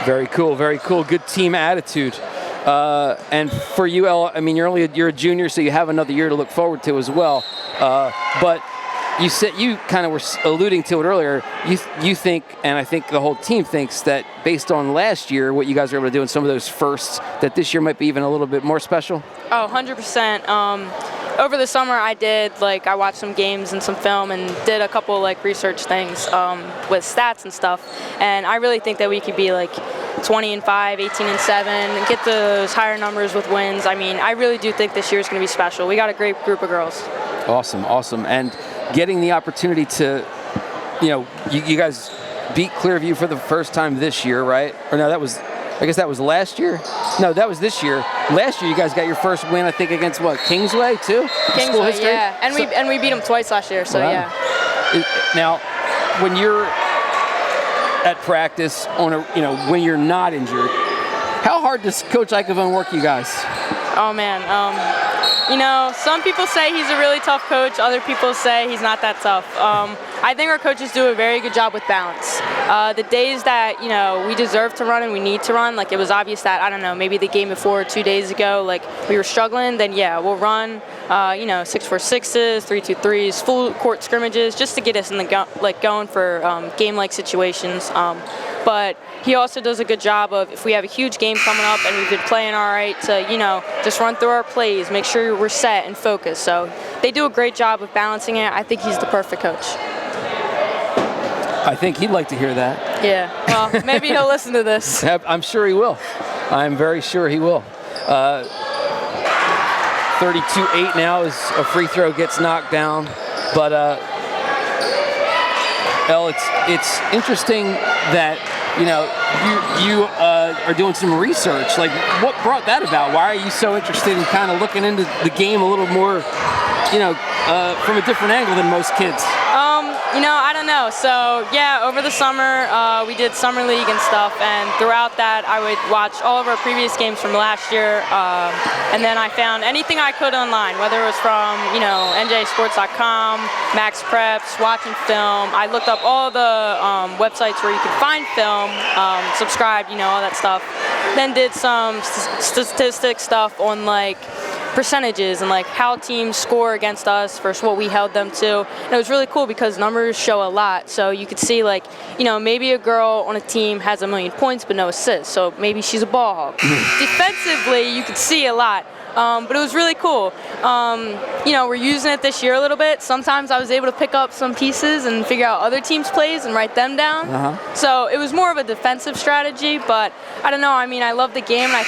Very cool, very cool. Good team attitude. And for you, Elle, I mean, you're a junior, so you have another year to look forward to as well. But you kind of were alluding to it earlier. You think, and I think the whole team thinks, that based on last year, what you guys were able to do in some of those firsts, that this year might be even a little bit more special? Oh, 100%. Over the summer, I watched some games and some film and did a couple like research things with stats and stuff. And I really think that we could be like 20-5, 18-7, and get those higher numbers with wins. I mean, I really do think this year is going to be special. We got a great group of girls. Awesome. And getting the opportunity to, you know, you guys beat Clearview for the first time this year, right? Or no, I guess that was last year? No, that was this year. Last year, you guys got your first win, I think, against what, Kingsway, too? Kingsway, yeah. And we beat them twice last year, so wow. Yeah. Now, when you're at practice, when you're not injured, how hard does Coach Icavone work you guys? Oh, man. You know, some people say he's a really tough coach. Other people say he's not that tough. I think our coaches do a very good job with balance. The days that, you know, we deserve to run and we need to run, like it was obvious that, I don't know, maybe the game before 2 days ago, like we were struggling, then yeah, we'll run, 6-4-6s, 3-2-3s, full court scrimmages, just to get us in the going for game-like situations. But he also does a good job of, if we have a huge game coming up and we've been playing all right, to, you know, just run through our plays, make sure we're set and focused. So they do a great job of balancing it. I think he's the perfect coach. I think he'd like to hear that. Yeah, well, maybe he'll listen to this. I'm sure he will. I'm very sure he will. 32-8 now as a free throw gets knocked down. But, Elle, it's interesting that, you know, you are doing some research. Like, what brought that about? Why are you so interested in kind of looking into the game a little more, from a different angle than most kids? I don't know. So, yeah, over the summer, we did summer league and stuff, and throughout that, I would watch all of our previous games from last year, and then I found anything I could online, whether it was from, njsports.com, Max Preps, watching film. I looked up all the websites where you could find film, subscribed, all that stuff. Then did some statistics stuff on, percentages and how teams score against us versus what we held them to. And it was really cool because numbers show a lot. So you could see maybe a girl on a team has 1 million points but no assists. So maybe she's a ball hog. Defensively, you could see a lot. But it was really cool. We're using it this year a little bit. Sometimes I was able to pick up some pieces and figure out other teams' plays and write them down. Uh-huh. So it was more of a defensive strategy, but I don't know. I mean, I love the game, and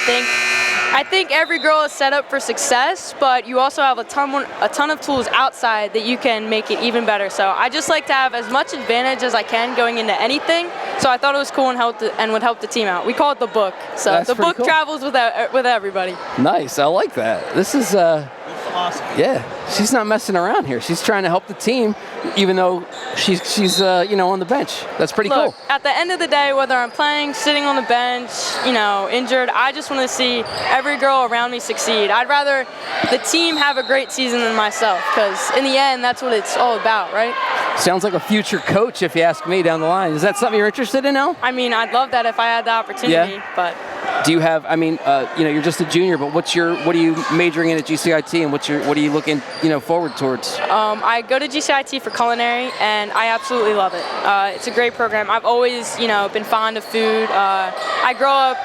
I think every girl is set up for success, but you also have a ton of tools outside that you can make it even better. So I just like to have as much advantage as I can going into anything. So I thought it was cool and would help the team out. We call it the book. So That's the book cool. travels with everybody. Nice. I like that. This is yeah, she's not messing around here. She's trying to help the team, even though she's on the bench. That's pretty Look, cool. At the end of the day, whether I'm playing, sitting on the bench, injured, I just want to see every girl around me succeed. I'd rather the team have a great season than myself, because in the end, that's what it's all about, right? Sounds like a future coach, if you ask me, down the line. Is that something you're interested in now? I mean, I'd love that if I had the opportunity, but Do you have? I mean, you're just a junior, but what are you majoring in at GCIT, and what are you looking, forward towards? I go to GCIT for culinary, and I absolutely love it. It's a great program. I've always, been fond of food. I grew up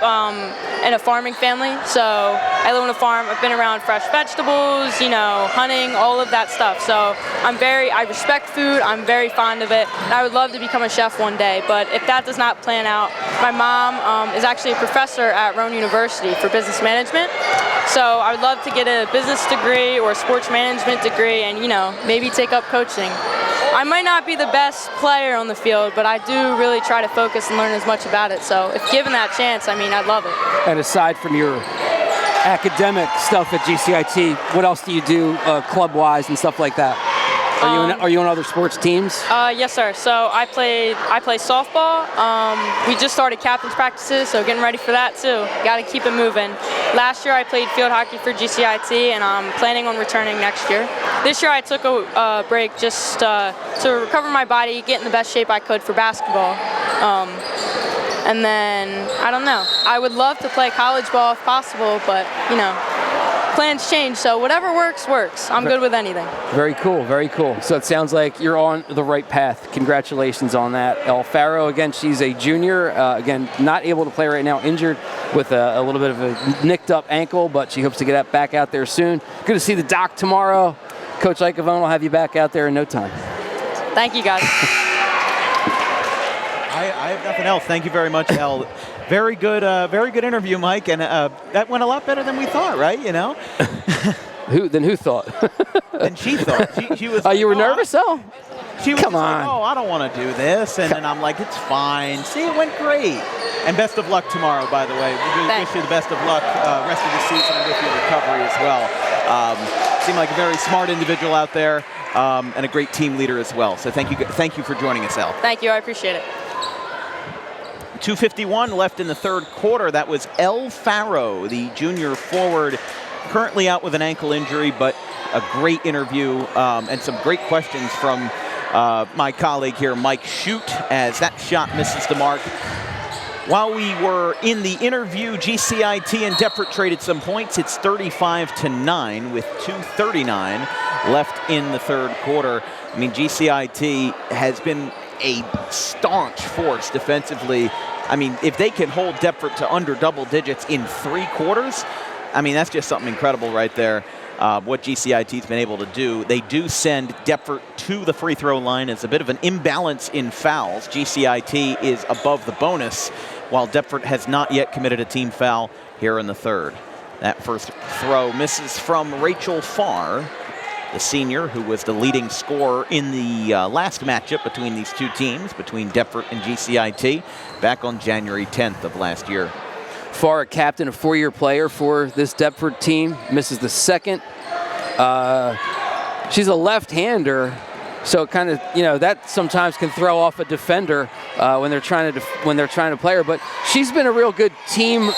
in a farming family, so I live on a farm. I've been around fresh vegetables, hunting, all of that stuff. So I respect food. I'm very fond of it, and I would love to become a chef one day. But if that does not plan out, my mom is actually a professor at Rowan University for business management. So I would love to get a business degree or a sports management degree and, maybe take up coaching. I might not be the best player on the field, but I do really try to focus and learn as much about it. So if given that chance, I'd love it. And aside from your academic stuff at GCIT, what else do you do club-wise and stuff like that? Are you on other sports teams? Yes, sir. So I play softball. We just started captain's practices, so getting ready for that too. Got to keep it moving. Last year I played field hockey for GCIT, and I'm planning on returning next year. This year I took a break just to recover my body, get in the best shape I could for basketball. And then, I don't know. I would love to play college ball if possible, but, plans change, so whatever works. I'm good with anything. Very cool, very cool. So it sounds like you're on the right path. Congratulations on that. El Faro, again, she's a junior. Again, not able to play right now, injured with a little bit of a nicked up ankle, but she hopes to get back out there soon. Good to see the doc tomorrow. Coach Icavone will have you back out there in no time. Thank you, guys. I have nothing else. Thank you very much, El. Very good interview, Mike, and that went a lot better than we thought, right? Who thought? Than she thought. She was. Oh, you were nervous, El? She was Come on. like, I don't want to do this, and then I'm like, it's fine. See, it went great. And best of luck tomorrow, by the way. We wish you the best of luck rest of the season and with your recovery as well. Seemed like a very smart individual out there, and a great team leader as well. So thank you for joining us, El. Thank you. I appreciate it. 2:51 left in the third quarter. That was El Faro, the junior forward, currently out with an ankle injury, but a great interview and some great questions from my colleague here, Mike Shute, as that shot misses the mark. While we were in the interview, GCIT and Deptford traded some points. It's 35-9 with 2:39 left in the third quarter. GCIT has been a staunch force defensively. If they can hold Deptford to under double digits in 3 quarters, that's just something incredible right there. What GCIT's been able to do. They do send Deptford to the free throw line. It's a bit of an imbalance in fouls. GCIT is above the bonus, while Deptford has not yet committed a team foul here in the third. That first throw misses from Rachel Farr, the senior who was the leading scorer in the last matchup between these two teams, between Deptford and GCIT, back on January 10th of last year. Farr, a captain, a 4-year player for this Deptford team, misses the second. She's a left-hander, so kind of, that sometimes can throw off a defender when they're trying to play her. But she's been a real good team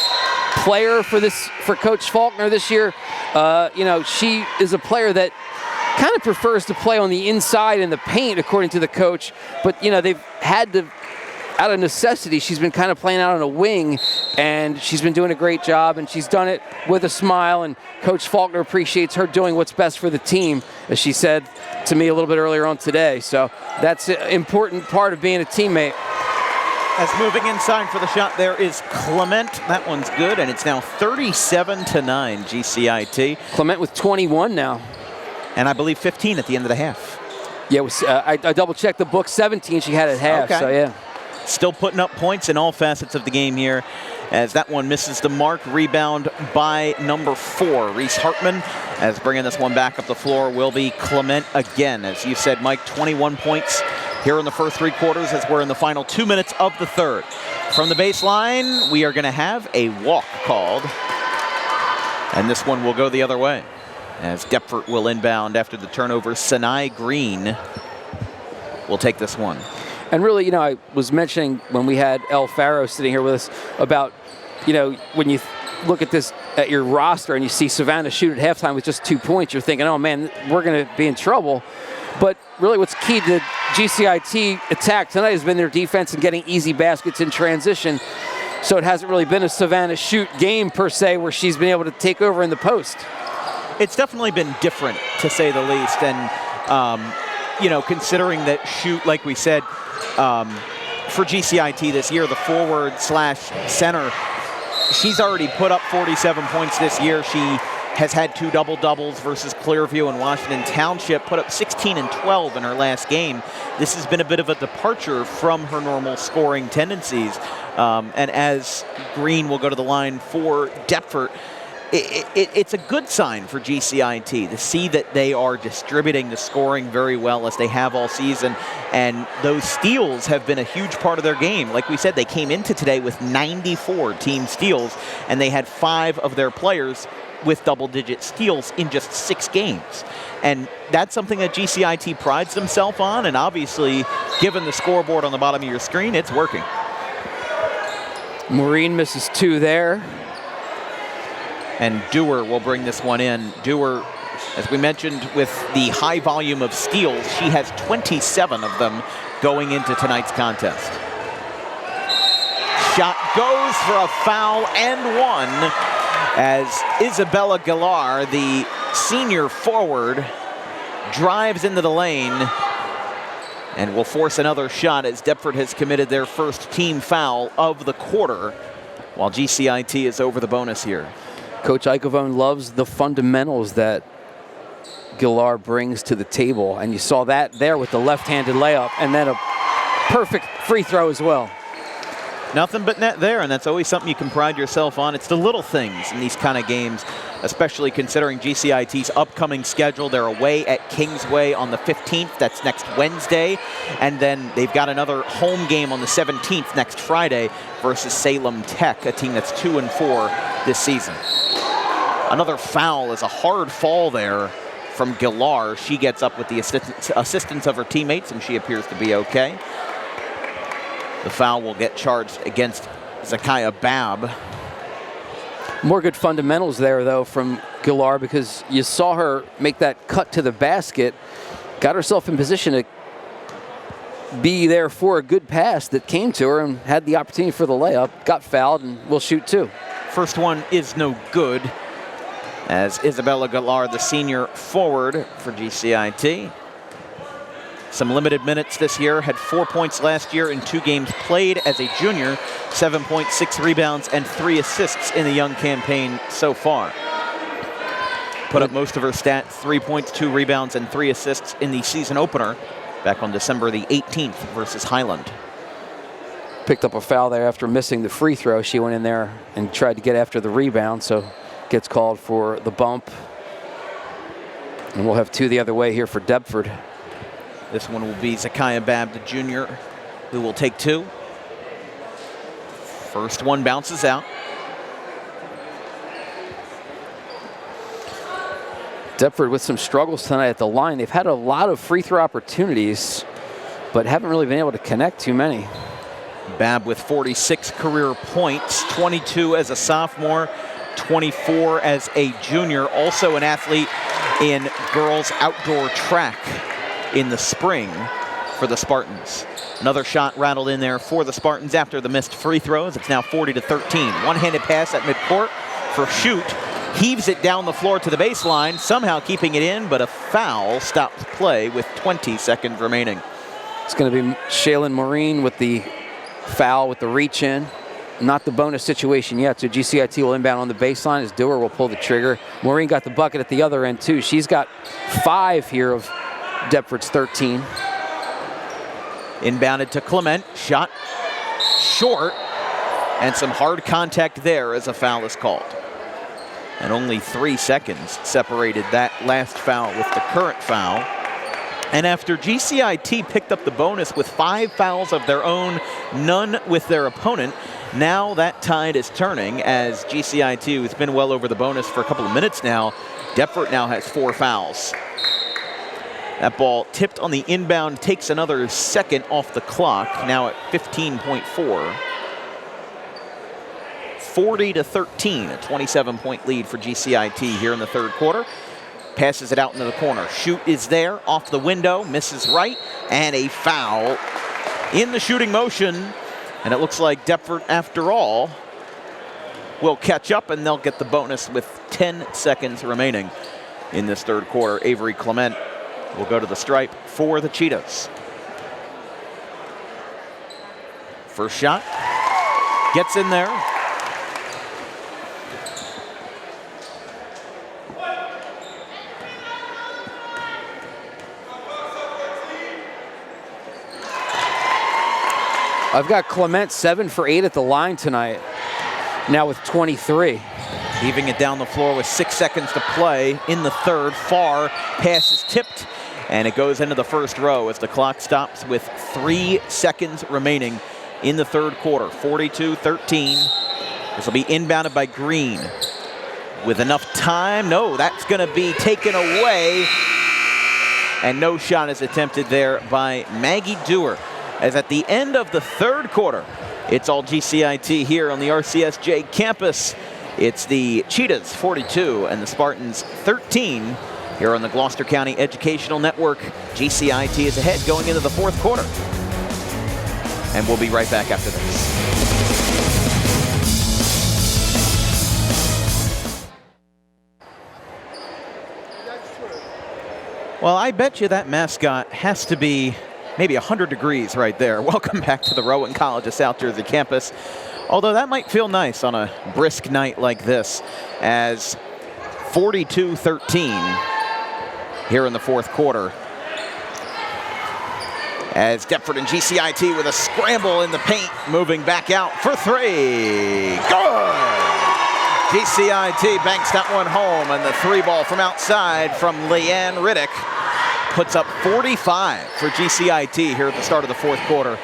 player for Coach Faulkner this year. She is a player that kind of prefers to play on the inside in the paint, according to the coach. But, they've had to, out of necessity, she's been kind of playing out on a wing, and she's been doing a great job, and she's done it with a smile, and Coach Faulkner appreciates her doing what's best for the team, as she said to me a little bit earlier on today. So that's an important part of being a teammate. As moving inside for the shot there is Clement. That one's good, and it's now 37-9 GCIT. Clement with 21 now. And I believe 15 at the end of the half. Yeah, it was, I double-checked the book. 17 she had at half, okay. So yeah. Still putting up points in all facets of the game here, as that one misses the mark. Rebound by number 4, Reese Hartman. As bringing this one back up the floor will be Clement again. As you said, Mike, 21 points here in the first 3 quarters as we're in the final 2 minutes of the third. From the baseline, we are going to have a walk called, and this one will go the other way, as Deptford will inbound after the turnover. Sinai Green will take this one. And really, I was mentioning when we had El Faro sitting here with us about, when you look at this, at your roster, and you see Savannah shoot at halftime with just 2 points, you're thinking, oh man, we're going to be in trouble. But really what's key to GCIT attack tonight has been their defense and getting easy baskets in transition. So it hasn't really been a Savannah Shoot game per se where she's been able to take over in the post. It's definitely been different, to say the least. And, considering that Shoot, like we said, for GCIT this year, the forward/center, she's already put up 47 points this year. She has had 2 double-doubles versus Clearview and Washington Township, put up 16 and 12 in her last game. This has been a bit of a departure from her normal scoring tendencies. And as Green will go to the line for Deptford, it's a good sign for GCIT to see that they are distributing the scoring very well as they have all season, and those steals have been a huge part of their game. Like we said, they came into today with 94 team steals, and they had 5 of their players with double-digit steals in just 6 games. And that's something that GCIT prides themselves on, and obviously, given the scoreboard on the bottom of your screen, it's working. Maureen misses 2 there. And Dewar will bring this one in. Dewar, as we mentioned, with the high volume of steals, she has 27 of them going into tonight's contest. Shot goes for a foul and one as Isabella Galar, the senior forward, drives into the lane and will force another shot as Deptford has committed their first team foul of the quarter, while GCIT is over the bonus here. Coach Icavone loves the fundamentals that Galar brings to the table, and you saw that there with the left-handed layup and then a perfect free throw as well. Nothing but net there, and that's always something you can pride yourself on. It's the little things in these kind of games, especially considering GCIT's upcoming schedule. They're away at Kingsway on the 15th. That's next Wednesday. And then they've got another home game on the 17th next Friday versus Salem Tech, a team that's 2-4 this season. Another foul is a hard fall there from Galar. She gets up with the assistance of her teammates, and she appears to be okay. The foul will get charged against Zakiya Babb. More good fundamentals there, though, from Galar, because you saw her make that cut to the basket, got herself in position to be there for a good pass that came to her and had the opportunity for the layup, got fouled, and will shoot 2. First one is no good as Isabella Galar, the senior forward for GCIT. Some limited minutes this year, had 4 points last year in 2 games played as a junior, 7 points, 6 rebounds, and 3 assists in the young campaign so far. Put up most of her stats, 3 points, 2 rebounds, and 3 assists in the season opener back on December the 18th versus Highland. Picked up a foul there after missing the free throw. She went in there and tried to get after the rebound, so gets called for the bump. And we'll have 2 the other way here for Deptford. This one will be Zakiya Babb, the junior, who will take 2. First one bounces out. Deptford with some struggles tonight at the line. They've had a lot of free throw opportunities, but haven't really been able to connect too many. Babb with 46 career points, 22 as a sophomore, 24 as a junior. Also an athlete in girls outdoor track in the spring for the Spartans. Another shot rattled in there for the Spartans after the missed free throws. It's now 40-13. One-handed pass at midcourt for Shoot. Heaves it down the floor to the baseline, somehow keeping it in, but a foul stops play with 20 seconds remaining. It's going to be Shaylin Maureen with the foul with the reach in. Not the bonus situation yet, so GCIT will inbound on the baseline as Dewar will pull the trigger. Maureen got the bucket at the other end too. She's got 5 here of Deptford's 13. Inbounded to Clement, shot short, and some hard contact there as a foul is called. And only 3 seconds separated that last foul with the current foul. And after GCIT picked up the bonus with 5 fouls of their own, none with their opponent, now that tide is turning as GCIT, who's been well over the bonus for a couple of minutes now, Deptford now has 4 fouls. That ball tipped on the inbound, takes another second off the clock, now at 15.4. 40-13, a 27-point lead for GCIT here in the third quarter. Passes it out into the corner. Shoot is there, off the window, misses right, and a foul in the shooting motion And it looks like Deptford, after all, will catch up, and they'll get the bonus with 10 seconds remaining in this third quarter. Avery Clement will go to the stripe for the Cheetahs. First shot gets in there. I've got Clement 7 for 8 at the line tonight, now with 23. Leaving it down the floor with 6 seconds to play in the third. Far pass is tipped, and it goes into the first row as the clock stops with 3 seconds remaining in the third quarter. 42-13. This will be inbounded by Green. With enough time, no, that's going to be taken away. And no shot is attempted there by Maggie Dewar. As at the end of the third quarter, it's all GCIT here on the RCSJ campus. It's the Cheetahs 42 and the Spartans 13 here on the Gloucester County Educational Network. GCIT is ahead going into the fourth quarter. And we'll be right back after this. Well, I bet you that mascot has to be maybe 100 degrees right there. Welcome back to the Rowan College of South Jersey campus. Although that might feel nice on a brisk night like this, as 42-13 here in the fourth quarter. As Deptford and GCIT with a scramble in the paint, moving back out for three. Good! GCIT banks that one home, and the three ball from outside from Leanne Riddick puts up 45 for GCIT here at the start of the fourth quarter.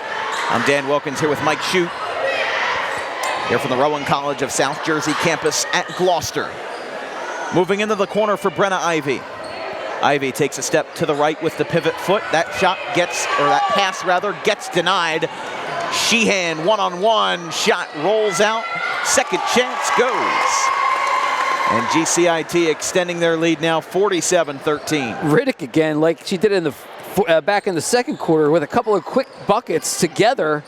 I'm Dan Wilkins here with Mike Shute, here from the Rowan College of South Jersey campus at Gloucester. Moving into the corner for Brenna Ivy. Ivy takes a step to the right with the pivot foot. That shot gets, or that pass rather, gets denied. Sheehan one-on-one, shot rolls out, second chance goes. And GCIT extending their lead now 47-13. Riddick again, like she did in the back in the second quarter with a couple of quick buckets together,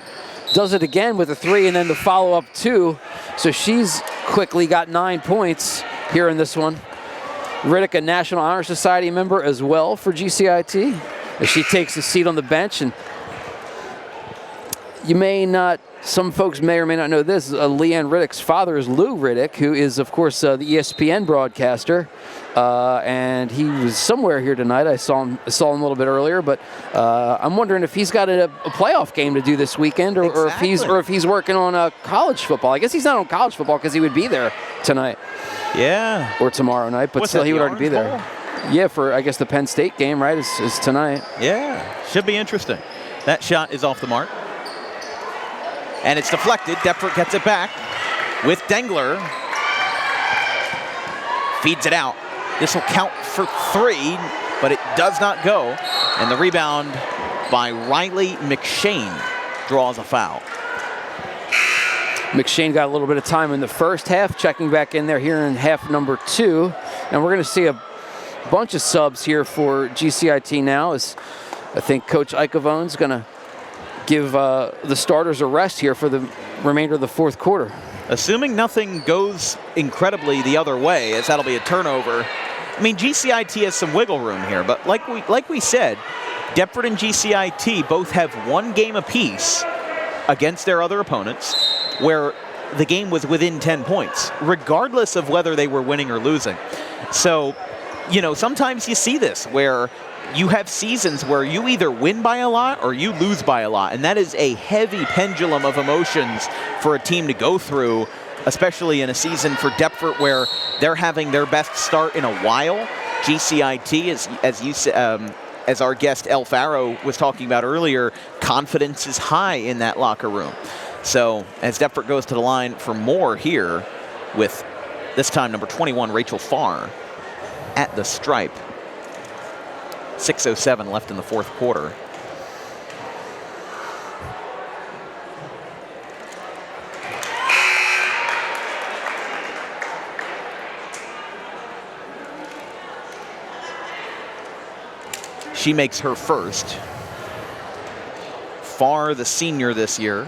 does it again with a three and then the follow-up two. So she's quickly got 9 points here in this one. Riddick, a National Honor Society member as well for GCIT, as she takes a seat on the bench. And you may not, some folks may or may not know this, Leanne Riddick's father is Lou Riddick, who is, of course, the ESPN broadcaster. And he was somewhere here tonight. I saw him a little bit earlier, but I'm wondering if he's got a playoff game to do this weekend, or if he's working on college football. I guess he's not on college football because he would be there tonight. Yeah. Or tomorrow night, but still he would already be there. Bowl? Yeah, for I guess the Penn State game, right, is tonight. Yeah, should be interesting. That shot is off the mark. And it's deflected. Deptford gets it back with Dengler. Feeds it out. This will count for three, but it does not go. And the rebound by Riley McShane draws a foul. McShane got a little bit of time in the first half, checking back in there here in half number 2. And we're going to see a bunch of subs here for GCIT now, as I think Coach Icavone's going to give the starters a rest here for the remainder of the fourth quarter. Assuming nothing goes incredibly the other way, as that'll be a turnover. I mean, GCIT has some wiggle room here, but like we said, Deptford and GCIT both have one game apiece against their other opponents, where the game was within 10 points, regardless of whether they were winning or losing. So, you know, sometimes you see this where you have seasons where you either win by a lot or you lose by a lot, and that is a heavy pendulum of emotions for a team to go through, especially in a season for Deptford where they're having their best start in a while. GCIT, as our guest El Faro was talking about earlier, confidence is high in that locker room. So as Deptford goes to the line for more here with this time number 21, Rachel Farr at the stripe. 6:07 left in the fourth quarter. She makes her first. Farr, the senior this year,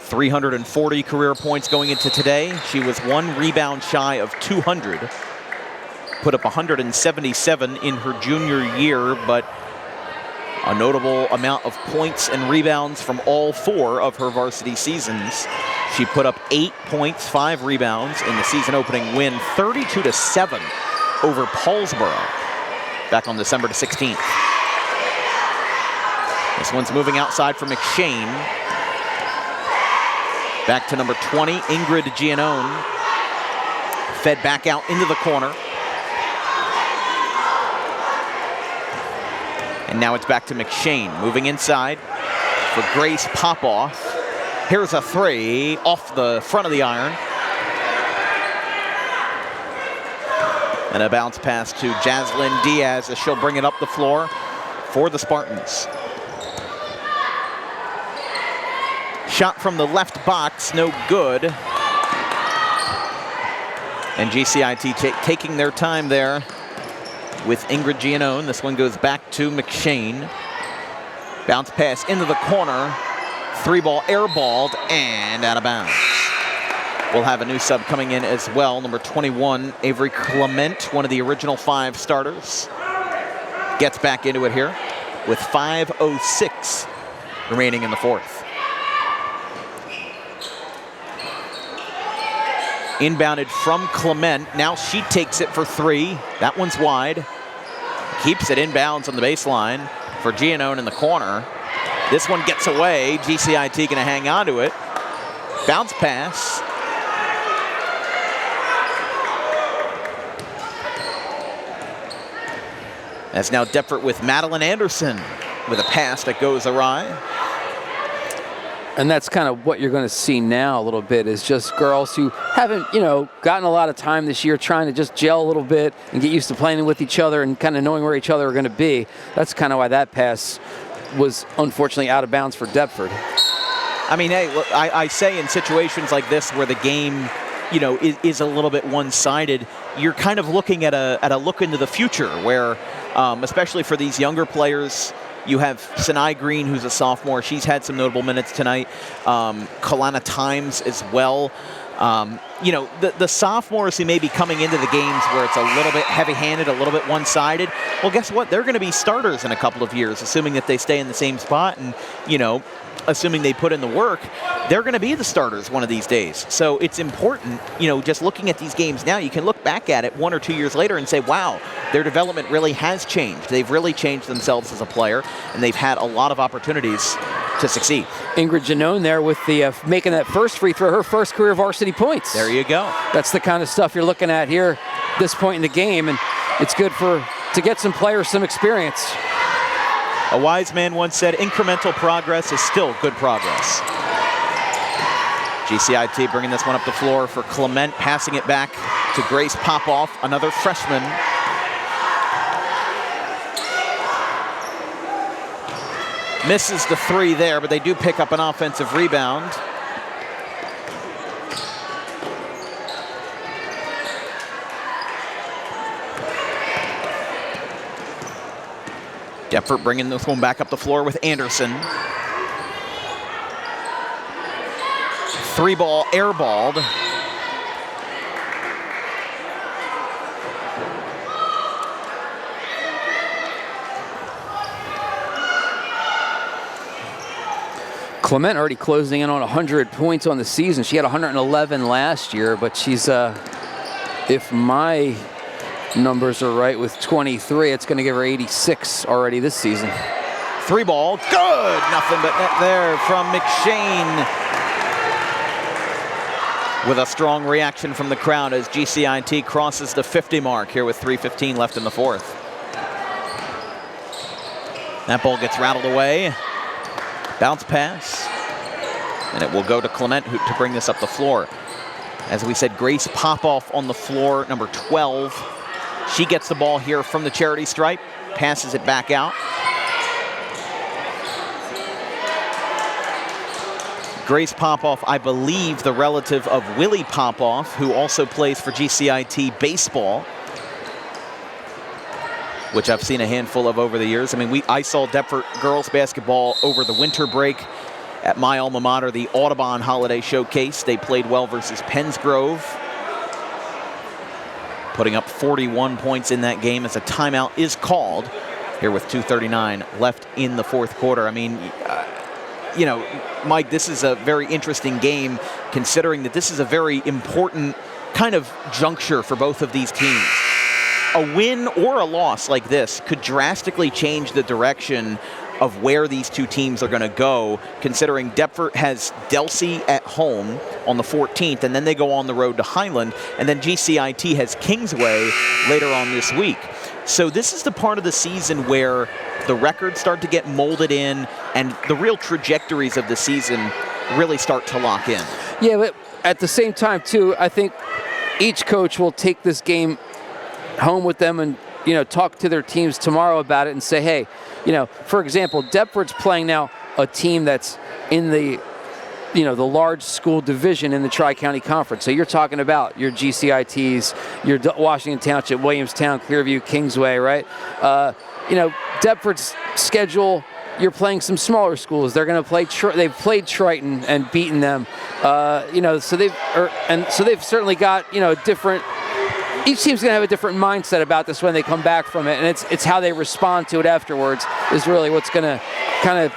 340 career points going into today. She was 1 rebound shy of 200. Put up 177 in her junior year, but a notable amount of points and rebounds from all 4 of her varsity seasons. She put up 8 points, 5 rebounds in the season opening win, 32-7 over Paulsboro back on December 16th. This one's moving outside for McShane. Back to number 20, Ingrid Giannone. Fed back out into the corner. And now it's back to McShane, moving inside for Grace Popoff. Here's a 3 off the front of the iron. And a bounce pass to Jaslyn Diaz as she'll bring it up the floor for the Spartans. Shot from the left box, no good. And GCIT taking their time there with Ingrid Giannone. This one goes back to McShane. Bounce pass into the corner. 3-ball airballed and out of bounds. We'll have a new sub coming in as well. Number 21, Avery Clement, one of the original 5 starters. Gets back into it here with 5:06 remaining in the 4th. Inbounded from Clement. Now she takes it for 3. That one's wide. Keeps it inbounds on the baseline for Giannone in the corner. This one gets away. GCIT going to hang on to it. Bounce pass. That's now Deptford with Madeline Anderson with a pass that goes awry. And that's kind of what you're going to see now a little bit, is just girls who haven't, gotten a lot of time this year trying to just gel a little bit and get used to playing with each other and kind of knowing where each other are going to be. That's kind of why that pass was unfortunately out of bounds for Deptford. I mean, hey, look, I say in situations like this where the game, is a little bit one-sided, you're kind of looking at a look into the future where, especially for these younger players, you have Sinai Green, who's a sophomore. She's had some notable minutes tonight. Kalana Times as well. The sophomores who may be coming into the games where it's a little bit heavy-handed, a little bit one-sided, well, guess what? They're going to be starters in a couple of years, assuming that they stay in the same spot and, assuming they put in the work, they're going to be the starters one of these days. So it's important, just looking at these games now, you can look back at it 1 or 2 years later and say, wow, their development really has changed. They've really changed themselves as a player, and they've had a lot of opportunities to succeed. Ingrid Giannone there with the making that first free throw, her first career varsity points. There you go. That's the kind of stuff you're looking at here this point in the game, and it's good to get some players some experience. A wise man once said, incremental progress is still good progress. GCIT bringing this one up the floor for Clement, passing it back to Grace Popoff, another freshman. Misses the 3 there, but they do pick up an offensive rebound. Deptford bringing this one back up the floor with Anderson. 3-ball airballed. Clement already closing in on 100 points on the season. She had 111 last year, but she's, if my numbers are right, with 23, it's going to give her 86 already this season. 3-ball, good! Nothing but net there from McShane. With a strong reaction from the crowd as GCIT crosses the 50 mark here with 3:15 left in the 4th. That ball gets rattled away. Bounce pass. And it will go to Clement to bring this up the floor. As we said, Grace Popoff on the floor, number 12. She gets the ball here from the charity stripe, passes it back out. Grace Popoff, I believe the relative of Willie Popoff, who also plays for GCIT baseball, which I've seen a handful of over the years. I mean, I saw Deptford girls basketball over the winter break at my alma mater, the Audubon Holiday Showcase. They played well versus Pennsgrove, putting up 41 points in that game as a timeout is called here with 2:39 left in the fourth quarter. I mean, you know, Mike, this is a very interesting game considering that this is a very important kind of juncture for both of these teams. A win or a loss like this could drastically change the direction of where these two teams are going to go, considering Deptford has Delsey at home on the 14th, and then they go on the road to Highland, and then GCIT has Kingsway later on this week. So this is the part of the season where the records start to get molded in, and the real trajectories of the season really start to lock in. Yeah, but at the same time, too, I think each coach will take this game home with them and, you know, talk to their teams tomorrow about it and say, hey, you know, for example, Deptford's playing now a team that's in the, you know, the large school division in the Tri-County Conference. So you're talking about your GCITs, your Washington Township, Williamstown, Clearview, Kingsway, right? You know, Deptford's schedule, you're playing some smaller schools. They're going to play. They've played Triton and beaten them. You know, so they've certainly got, you know, different. Each team's going to have a different mindset about this when they come back from it, and it's how they respond to it afterwards is really what's going to kind of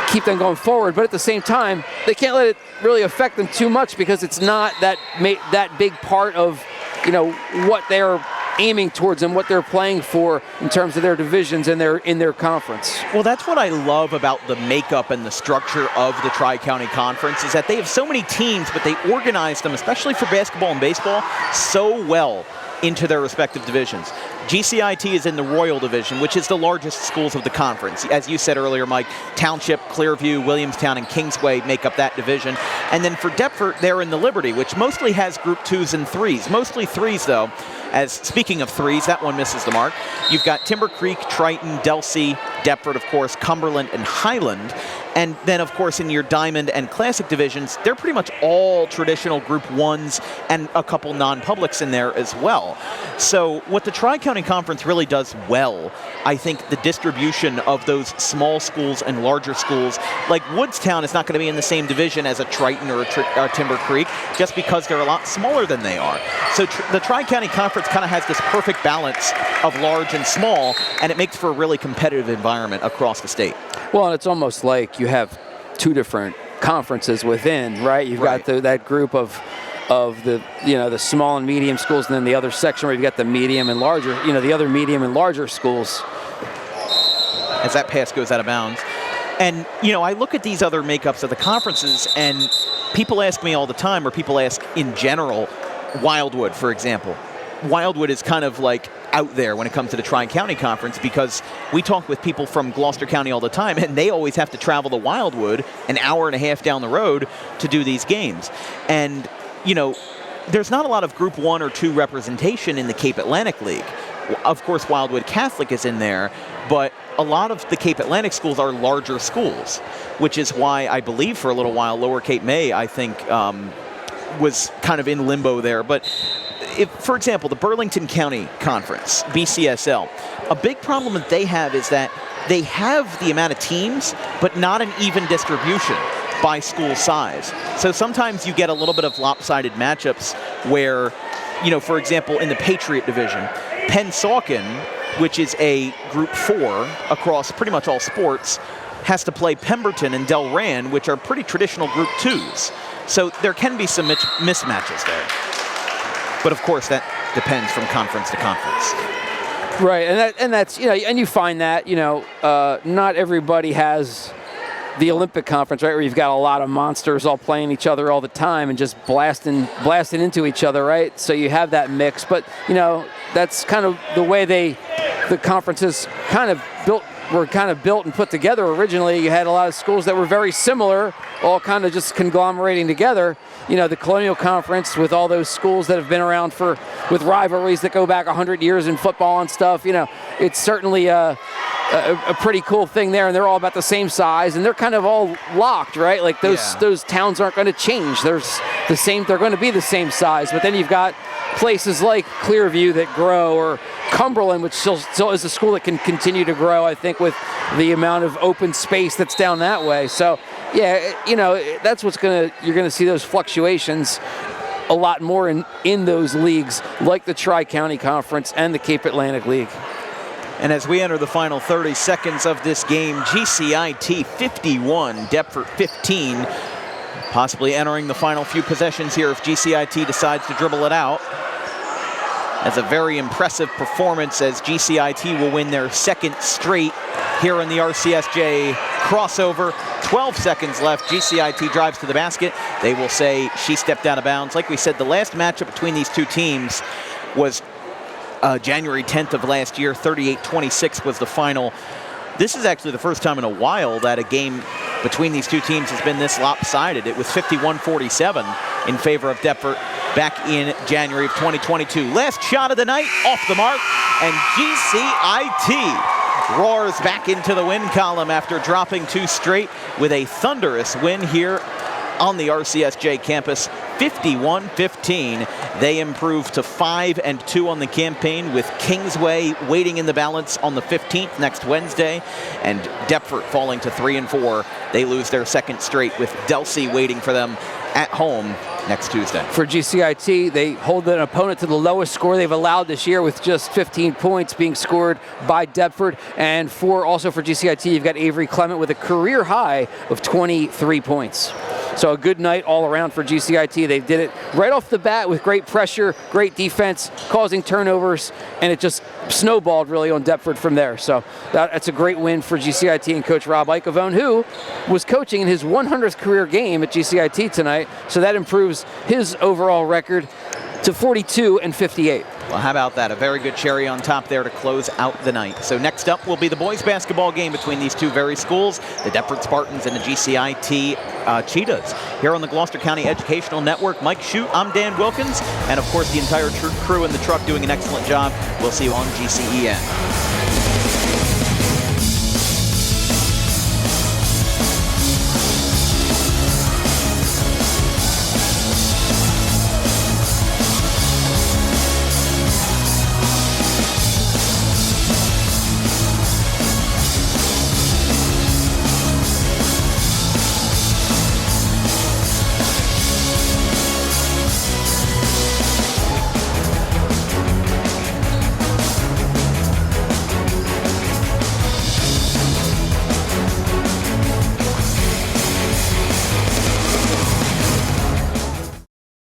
keep them going forward. But at the same time, they can't let it really affect them too much because it's not that big part of, you know, what they're aiming towards and what they're playing for in terms of their divisions and in their conference. Well, that's what I love about the makeup and the structure of the Tri-County Conference is that they have so many teams, but they organize them, especially for basketball and baseball, so well into their respective divisions. GCIT is in the Royal Division, which is the largest schools of the conference. As you said earlier, Mike, Township, Clearview, Williamstown, and Kingsway make up that division. And then for Deptford, they're in the Liberty, which mostly has Group 2s and 3s. Mostly 3s, though. As speaking of 3s, that one misses the mark. You've got Timber Creek, Triton, Delsey, Deptford, of course, Cumberland, and Highland. And then, of course, in your Diamond and Classic divisions, they're pretty much all traditional Group 1s and a couple non-publics in there as well. So what the Tri-County Conference really does well, I think the distribution of those small schools and larger schools, like Woodstown is not going to be in the same division as a Triton or a Timber Creek, just because they're a lot smaller than they are. So the Tri-County Conference kind of has this perfect balance of large and small, and it makes for a really competitive environment across the state. Well, and it's almost like you have two different conferences within, right? You've got that group of the, you know, the small and medium schools, and then the other section where you've got the medium and larger, you know, the other medium and larger schools. As that pass goes out of bounds. And, you know, I look at these other makeups of the conferences, and people ask me all the time, or people ask in general, Wildwood, for example. Wildwood is kind of like out there when it comes to the Tri-County Conference because we talk with people from Gloucester County all the time, and they always have to travel to Wildwood an hour and a half down the road to do these games. And, you know, there's not a lot of Group 1 or 2 representation in the Cape Atlantic League. Of course, Wildwood Catholic is in there, but a lot of the Cape Atlantic schools are larger schools, which is why I believe for a little while Lower Cape May, I think, was kind of in limbo there. But if, for example, the Burlington County Conference, BCSL, a big problem that they have is that they have the amount of teams, but not an even distribution by school size. So sometimes you get a little bit of lopsided matchups where, you know, for example, in the Patriot Division, Pennsauken, which is a Group 4 across pretty much all sports, has to play Pemberton and Delran, which are pretty traditional Group 2s. So there can be some mismatches there. But of course, that depends from conference to conference. Right, and that's, you know, and you find that, you know, not everybody has the Olympic Conference, right, where you've got a lot of monsters all playing each other all the time and just blasting into each other, right? So you have that mix, but, you know, that's kind of the way the conferences were kind of built and put together originally. You had a lot of schools that were very similar, all kind of just conglomerating together. You know, the Colonial Conference with all those schools that have been around with rivalries that go back 100 years in football and stuff, you know, it's certainly a pretty cool thing there, and they're all about the same size, and they're kind of all locked, right? Like those towns aren't going to change. They're going to be the same size, but then you've got places like Clearview that grow, or Cumberland, which still is a school that can continue to grow, I think, with the amount of open space that's down that way. So Yeah, that's what's you're gonna see those fluctuations a lot more in those leagues, like the Tri-County Conference and the Cape Atlantic League. And as we enter the final 30 seconds of this game, GCIT 51, Deptford 15, possibly entering the final few possessions here if GCIT decides to dribble it out. That's a very impressive performance as GCIT will win their second straight here in the RCSJ crossover. 12 seconds left. GCIT drives to the basket. They will say she stepped out of bounds. Like we said, the last matchup between these two teams was January 10th of last year. 38-26 was the final. This is actually the first time in a while that a game between these two teams has been this lopsided. It was 51-47 in favor of Deptford back in January of 2022. Last shot of the night, off the mark, and GCIT roars back into the win column after dropping 2 straight with a thunderous win here on the RCSJ campus. 51-15. They improve to 5-2 on the campaign, with Kingsway waiting in the balance on the 15th next Wednesday, and Deptford falling to 3-4. They lose their second straight, with Delsey waiting for them at home next Tuesday. For GCIT, they hold an opponent to the lowest score they've allowed this year, with just 15 points being scored by Deptford. And also for GCIT, you've got Avery Clement with a career high of 23 points. So a good night all around for GCIT. They did it right off the bat with great pressure, great defense, causing turnovers, and it just snowballed really on Deptford from there. So that's a great win for GCIT and Coach Rob Icavone, who was coaching in his 100th career game at GCIT tonight. So that improves his overall record to 42-58. Well, how about that? A very good cherry on top there to close out the night. So next up will be the boys basketball game between these two very schools, the Deptford Spartans and the GCIT Cheetahs. Here on the Gloucester County Educational Network, Mike Shute, I'm Dan Wilkins, and of course the entire crew in the truck doing an excellent job. We'll see you on GCEN.